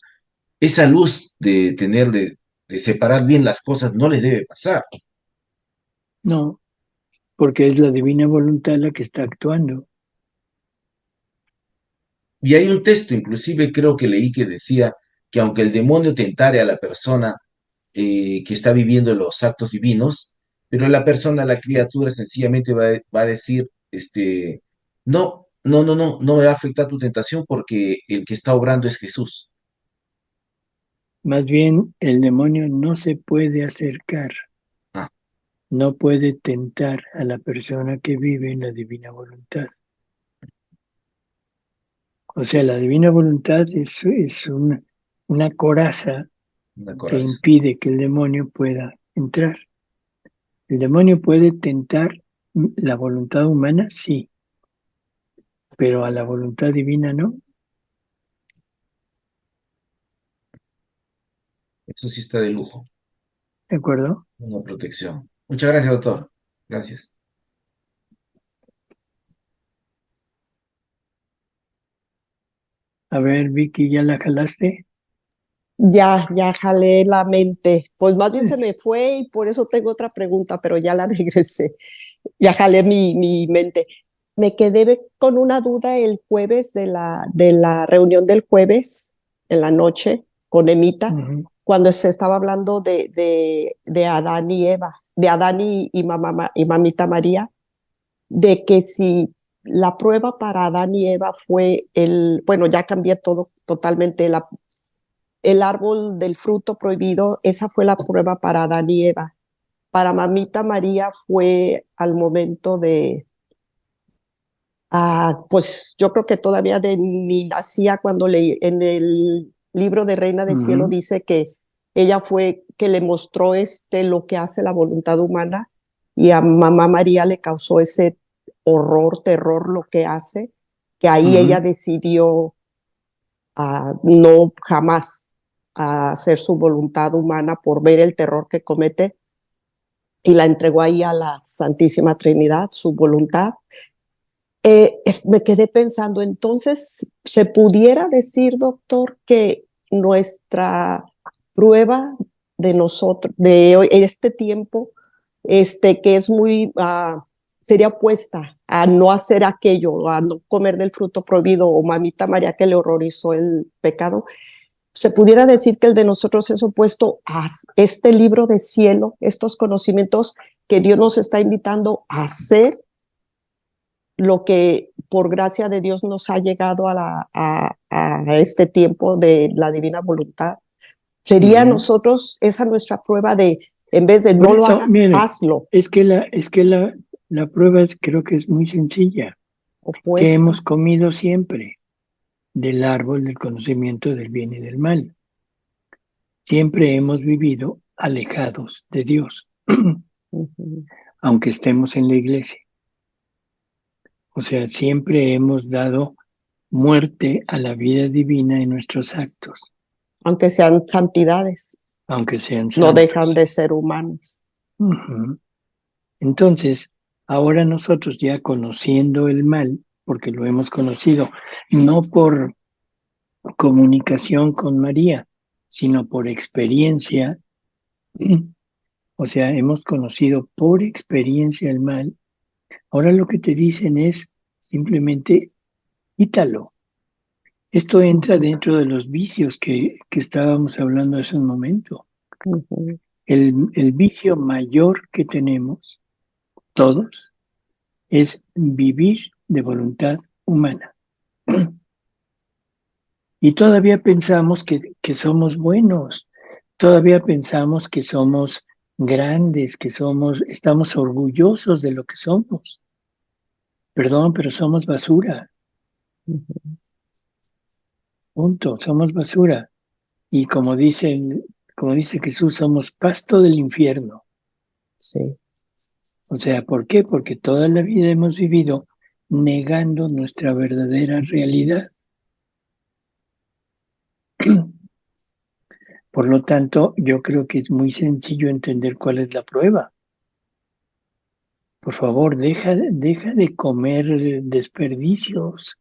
esa luz de de separar bien las cosas no les debe pasar. No, porque es la divina voluntad la que está actuando. Y hay un texto, inclusive creo que leí que decía que aunque el demonio tentare a la persona que está viviendo los actos divinos, pero la persona, la criatura, sencillamente va a decir, no me va a afectar tu tentación porque el que está obrando es Jesús. Más bien, el demonio no se puede acercar, Ah, no puede tentar a la persona que vive en la divina voluntad. O sea, la divina voluntad es una coraza una que coraza. impide que el demonio pueda entrar. ¿El demonio puede tentar la voluntad humana? Sí, pero a la voluntad divina no. Eso sí está de lujo. ¿De acuerdo? Una protección. Muchas gracias, doctor. Gracias. A ver, Vicky, ¿ya la jalaste? Ya jalé la mente. Pues más bien se me fue y por eso tengo otra pregunta, pero ya la regresé. Ya jalé mi mente. Me quedé con una duda el jueves de la reunión del jueves en la noche con Emita, Ujú. cuando se estaba hablando de Adán y Eva, de Adán y mamita María, de que si la prueba para Adán y Eva fue bueno, ya cambié todo totalmente, el árbol del fruto prohibido, esa fue la prueba para Adán y Eva. Para mamita María fue al momento pues yo creo que todavía ni nacía cuando en el libro de Reina del Cielo Ujú. dice que ella fue que le mostró lo que hace la voluntad humana, y a mamá María le causó ese horror, terror lo que hace, que ahí ella Ujú. decidió no jamás hacer su voluntad humana por ver el terror que comete, y la entregó ahí a la Santísima Trinidad, su voluntad. Me quedé pensando, entonces, ¿se pudiera decir, doctor, que nuestra prueba de nosotros, de hoy, en este tiempo, que es sería puesta a no hacer aquello, a no comer del fruto prohibido, o mamita María que le horrorizó el pecado? ¿Se pudiera decir que el de nosotros es opuesto a este libro de cielo, estos conocimientos que Dios nos está invitando a hacer lo que por gracia de Dios nos ha llegado a este tiempo de la divina voluntad? ¿Sería Ujú. nosotros esa nuestra prueba de, en vez de Por no lo eso, hagas, mire, hazlo, la prueba creo que es muy sencilla, que hemos opuesta? comido siempre del árbol del conocimiento del bien y del mal. Siempre hemos vivido alejados de Dios, Ujú. aunque estemos en la iglesia. O sea, siempre hemos dado muerte a la vida divina en nuestros actos, Aunque sean santidades, aunque sean no dejan santos. de ser humanos. Ujú. Entonces, ahora nosotros ya conociendo el mal, porque lo hemos conocido, no por comunicación con María, sino por experiencia, o sea, hemos conocido por experiencia el mal. Ahora lo que te dicen es simplemente quítalo. Esto entra dentro de los vicios que estábamos hablando hace un momento. Ujú. El vicio mayor que tenemos todos es vivir de voluntad humana. Y todavía pensamos que somos buenos, todavía pensamos que somos grandes, estamos orgullosos de lo que somos. Perdón, pero somos basura, punto, somos basura. Y como dice Jesús, somos pasto del infierno. Sí. O sea, ¿por qué? Porque toda la vida hemos vivido negando nuestra verdadera realidad. Por lo tanto, yo creo que es muy sencillo entender cuál es la prueba. Por favor, deja de comer desperdicios,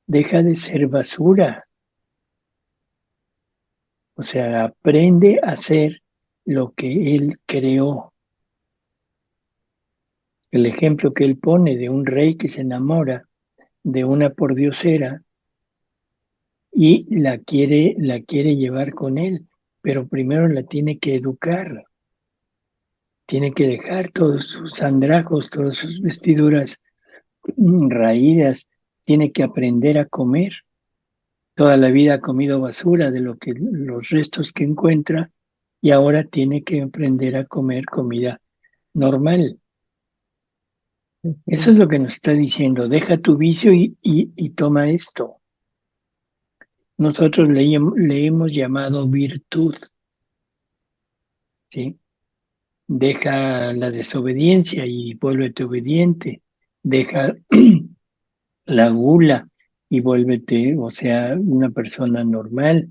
deja de ser basura. O sea, aprende a hacer lo que Él creó. El ejemplo que Él pone de un rey que se enamora de una pordiosera y la quiere llevar con él, pero primero la tiene que educar, tiene que dejar todos sus andrajos, todas sus vestiduras raídas, tiene que aprender a comer. Toda la vida ha comido basura de los restos que encuentra y ahora tiene que aprender a comer comida normal. Eso es lo que nos está diciendo. Deja tu vicio y toma esto. Nosotros le hemos llamado virtud, ¿sí? Deja la desobediencia y vuélvete obediente. Deja la gula y vuélvete, o sea, una persona normal.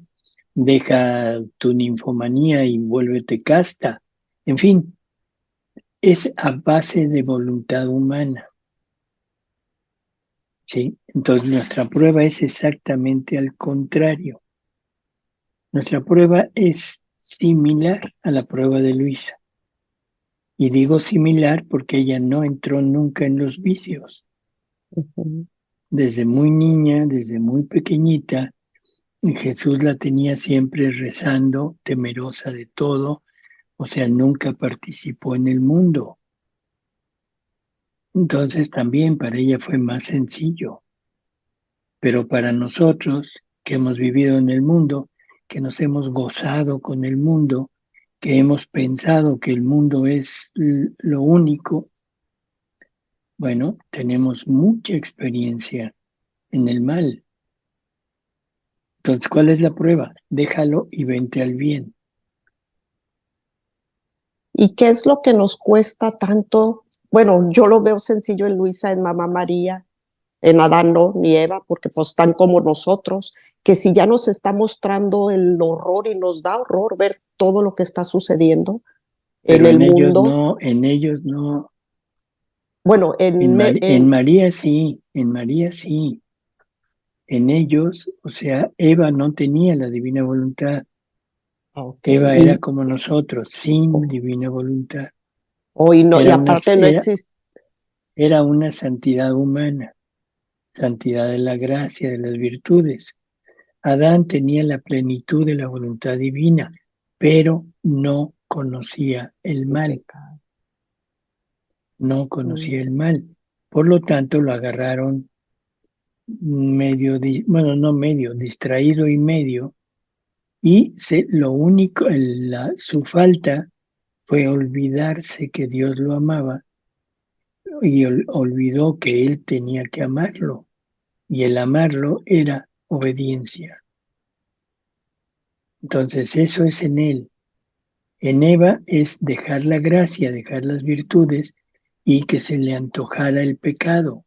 Deja tu ninfomanía y vuélvete casta. En fin, es a base de voluntad humana, ¿sí? Entonces nuestra prueba es exactamente al contrario. Nuestra prueba es similar a la prueba de Luisa. Y digo similar porque ella no entró nunca en los vicios. Desde muy niña, desde muy pequeñita, Jesús la tenía siempre rezando, temerosa de todo, o sea, nunca participó en el mundo. Entonces también para ella fue más sencillo. Pero para nosotros que hemos vivido en el mundo, que nos hemos gozado con el mundo, que hemos pensado que el mundo es lo único, bueno, tenemos mucha experiencia en el mal. Entonces, ¿cuál es la prueba? Déjalo y vente al bien. ¿Y qué es lo que nos cuesta tanto? Bueno, yo lo veo sencillo en Luisa, en Mamá María, en Adán no, ni Eva, porque pues están como nosotros, que si ya nos está mostrando el horror y nos da horror ver todo lo que está sucediendo Pero en el en ellos mundo. no, en ellos no. Bueno, En María sí, en María sí. En ellos, o sea, Eva no tenía la divina voluntad. okay. Eva era como nosotros, sin divina voluntad. Y Era aparte no existe. Era una santidad humana, santidad de la gracia, de las virtudes. Adán tenía la plenitud de la voluntad divina, pero no conocía el mal. No conocía el mal. Por lo tanto, lo agarraron medio, no medio, distraído y medio, y lo único, su falta fue olvidarse que Dios lo amaba y olvidó que él tenía que amarlo, y el amarlo era obediencia. Entonces eso es en él. En Eva es dejar la gracia, dejar las virtudes y que se le antojara el pecado.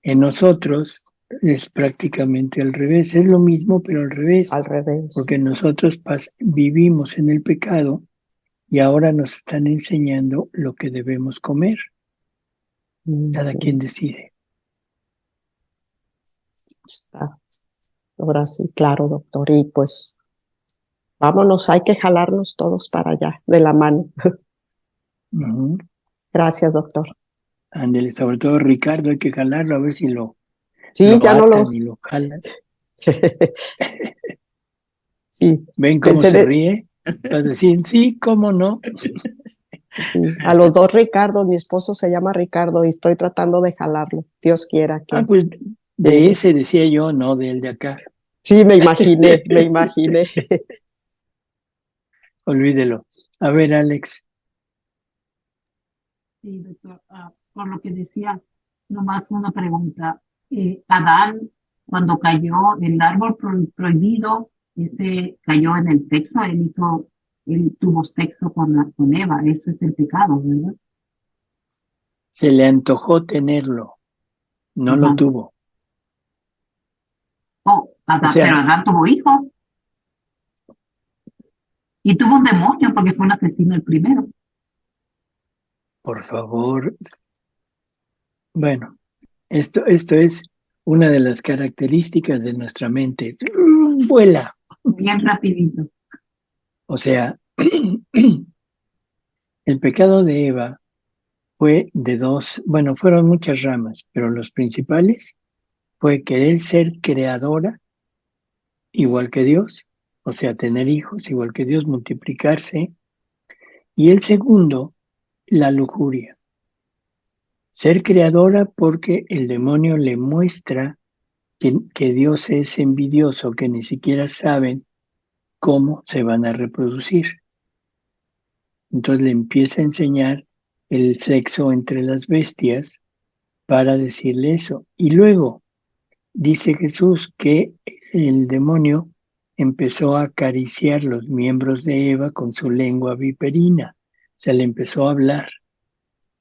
En nosotros es prácticamente al revés, es lo mismo pero al revés. Al revés. Porque nosotros vivimos en el pecado y ahora nos están enseñando lo que debemos comer. Cada quien decide. Ahora sí, claro, doctor. Y pues vámonos, hay que jalarnos todos para allá, de la mano. Gracias, doctor. Ándele, sobre todo Ricardo, hay que jalarlo a ver si lo ya no lo... y lo jalan. Sí. ¿Ven cómo se ríe? Para decir, sí, cómo no. Sí, a los dos Ricardo, mi esposo se llama Ricardo y estoy tratando de jalarlo. Dios quiera que... pues de ese decía yo, no del de acá. Sí, me imaginé, me imaginé. Olvídelo. A ver, Alex. Sí, doctor, por lo que decía, nomás una pregunta. Adán, cuando cayó el árbol prohibido, ese cayó en el sexo, él tuvo sexo con Eva, eso es el pecado, ¿verdad? Se le antojó tenerlo, no lo tuvo. Adán, pero Adán tuvo hijos. Y tuvo un demonio porque fue un asesino el primero. Por favor. Bueno, esto es una de las características de nuestra mente. Vuela. Bien rapidito. O sea, el pecado de Eva fue de dos, bueno, fueron muchas ramas, pero los principales fue querer ser creadora igual que Dios, o sea, tener hijos igual que Dios, multiplicarse. Y el segundo, la lujuria. Ser creadora porque el demonio le muestra que Dios es envidioso, que ni siquiera saben cómo se van a reproducir. Entonces le empieza a enseñar el sexo entre las bestias para decirle eso. Y luego dice Jesús que el demonio empezó a acariciar los miembros de Eva con su lengua viperina. O sea, le empezó a hablar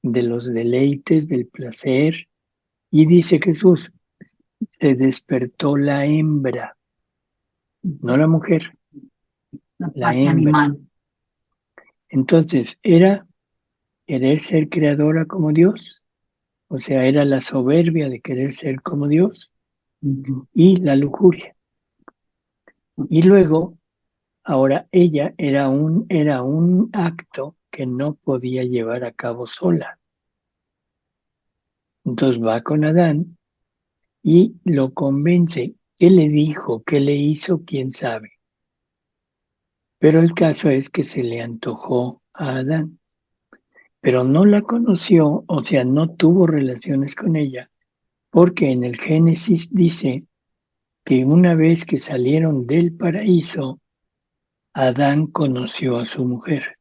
de los deleites, del placer. Y dice Jesús, se despertó la hembra, no la mujer, La la parte hembra. animal. Entonces, era querer ser creadora como Dios, o sea, era la soberbia de querer ser como Dios Ujú. y la lujuria. Y luego, ahora ella era un acto que no podía llevar a cabo sola. Entonces va con Adán y lo convence. ¿Qué le dijo? ¿Qué le hizo? ¿Quién sabe? Pero el caso es que se le antojó a Adán, pero no la conoció, o sea, no tuvo relaciones con ella, porque en el Génesis dice que una vez que salieron del paraíso, Adán conoció a su mujer.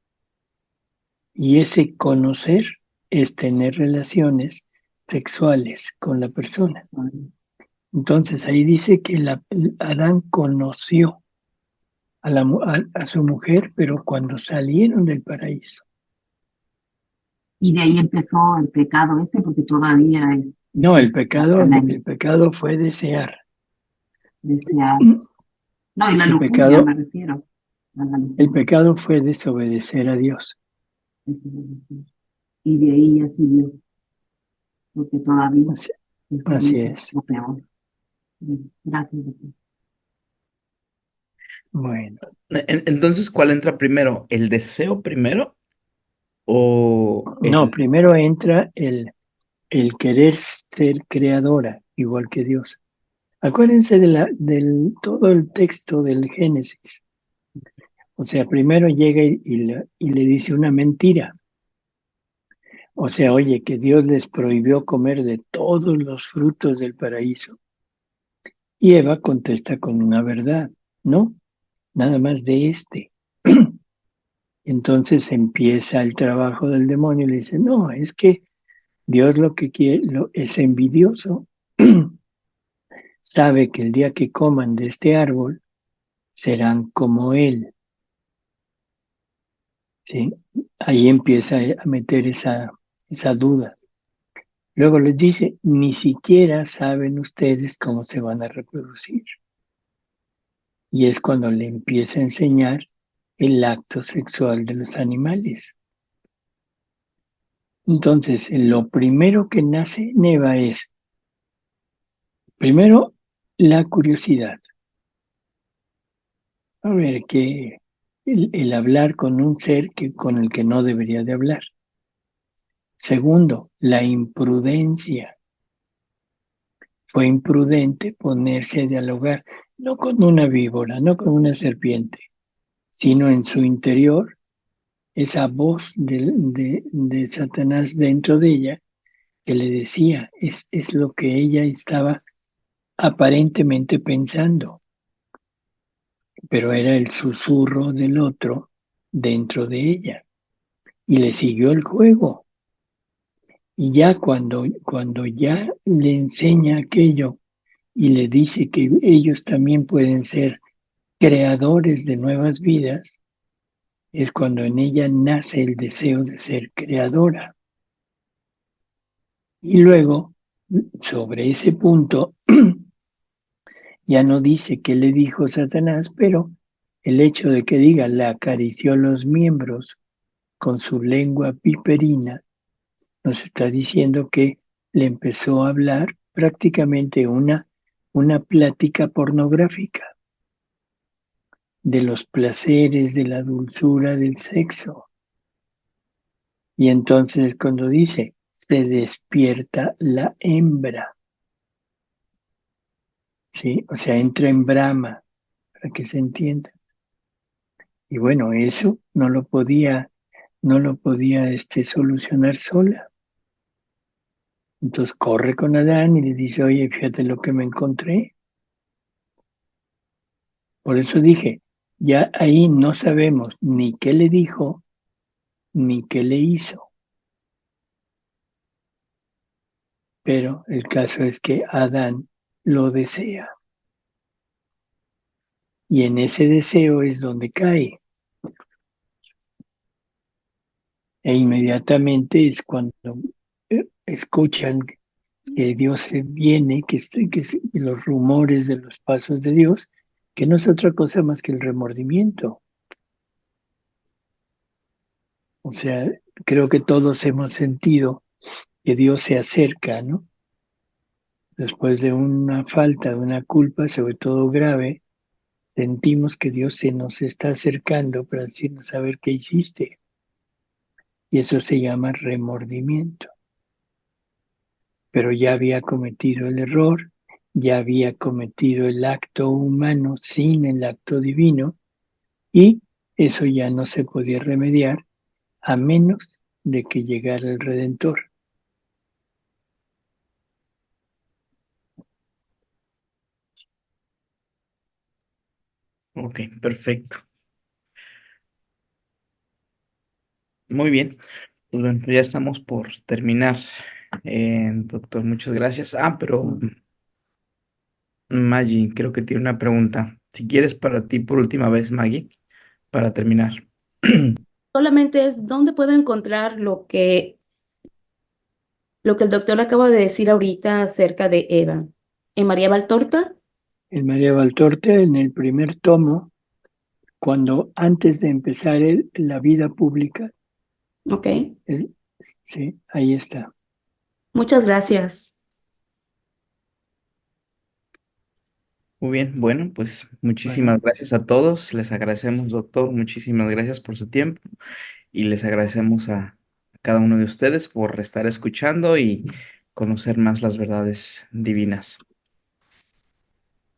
Y ese conocer es tener relaciones sexuales con la persona. Entonces ahí dice que Adán conoció a su mujer, pero cuando salieron del paraíso. Y de ahí empezó el pecado ese, porque todavía es No, el exactamente pecado fue desear. desear. No, y la El lujuria me pecado, refiero. A la el lujuria. pecado fue desobedecer a Dios. Y de ahí ya siguió, porque todavía Así, es así es. lo peor. Gracias, doctor. Bueno, Entonces, ¿cuál entra primero? ¿El deseo primero o no, primero entra el querer ser creadora, igual que Dios. Acuérdense del todo el texto del Génesis. O sea, primero llega y le dice una mentira. O sea, oye, que Dios les prohibió comer de todos los frutos del paraíso. Y Eva contesta con una verdad, ¿no? Nada más de este. Entonces empieza el trabajo del demonio y le dice, no, es que Dios lo que quiere es envidioso. Sabe que el día que coman de este árbol serán como Él. ¿Sí? Ahí empieza a meter esa duda. Luego les dice, ni siquiera saben ustedes cómo se van a reproducir. Y es cuando le empieza a enseñar el acto sexual de los animales. Entonces, lo primero que nace en Eva es, primero, la curiosidad. A ver, que el hablar con un ser con el que no debería de hablar. Segundo, la imprudencia. Fue imprudente ponerse a dialogar, no con una víbora, no con una serpiente, sino en su interior, esa voz de Satanás dentro de ella que le decía, es lo que ella estaba aparentemente pensando, pero era el susurro del otro dentro de ella. Y le siguió el juego. Y ya cuando ya le enseña aquello y le dice que ellos también pueden ser creadores de nuevas vidas, es cuando en ella nace el deseo de ser creadora. Y luego, sobre ese punto, ya no dice qué le dijo Satanás, pero el hecho de que diga, le acarició los miembros con su lengua viperina, nos está diciendo que le empezó a hablar prácticamente una plática pornográfica de los placeres, de la dulzura del sexo. Y entonces cuando dice, se despierta la hembra, ¿sí? O sea, entra en brama, para que se entienda. Y bueno, eso no lo podía solucionar sola. Entonces corre con Adán y le dice, oye, fíjate lo que me encontré. Por eso dije, ya ahí no sabemos ni qué le dijo, ni qué le hizo. Pero el caso es que Adán lo desea. Y en ese deseo es donde cae. E inmediatamente es cuando escuchan que Dios viene, los rumores de los pasos de Dios, que no es otra cosa más que el remordimiento. O sea, creo que todos hemos sentido que Dios se acerca, ¿no? Después de una falta, de una culpa, sobre todo grave, sentimos que Dios se nos está acercando para decirnos a ver qué hiciste. Y eso se llama remordimiento. Pero ya había cometido el error, ya había cometido el acto humano sin el acto divino, y eso ya no se podía remediar a menos de que llegara el Redentor. Ok, perfecto. Muy bien. Pues bueno, ya estamos por terminar. Doctor, muchas gracias. Pero Maggie, creo que tiene una pregunta. Si quieres para ti por última vez, Maggie, para terminar. Solamente es dónde puedo encontrar lo que el doctor acaba de decir ahorita acerca de Eva. ¿En María Valtorta? En María Valtorta, en el primer tomo, cuando antes de empezar la vida pública, Ok, sí, ahí está. muchas gracias. Muy bien, bueno, pues muchísimas gracias a todos. Les agradecemos, doctor, muchísimas gracias por su tiempo y les agradecemos a cada uno de ustedes por estar escuchando y conocer más las verdades divinas.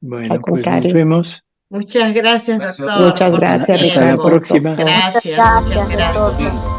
Bueno, Al pues nos contrario. vemos. Muchas gracias, Gracias, doctor, Muchas por su gracias, Hasta la tiempo. Ricardo. próxima. Gracias, Gracias, muchas gracias. doctor.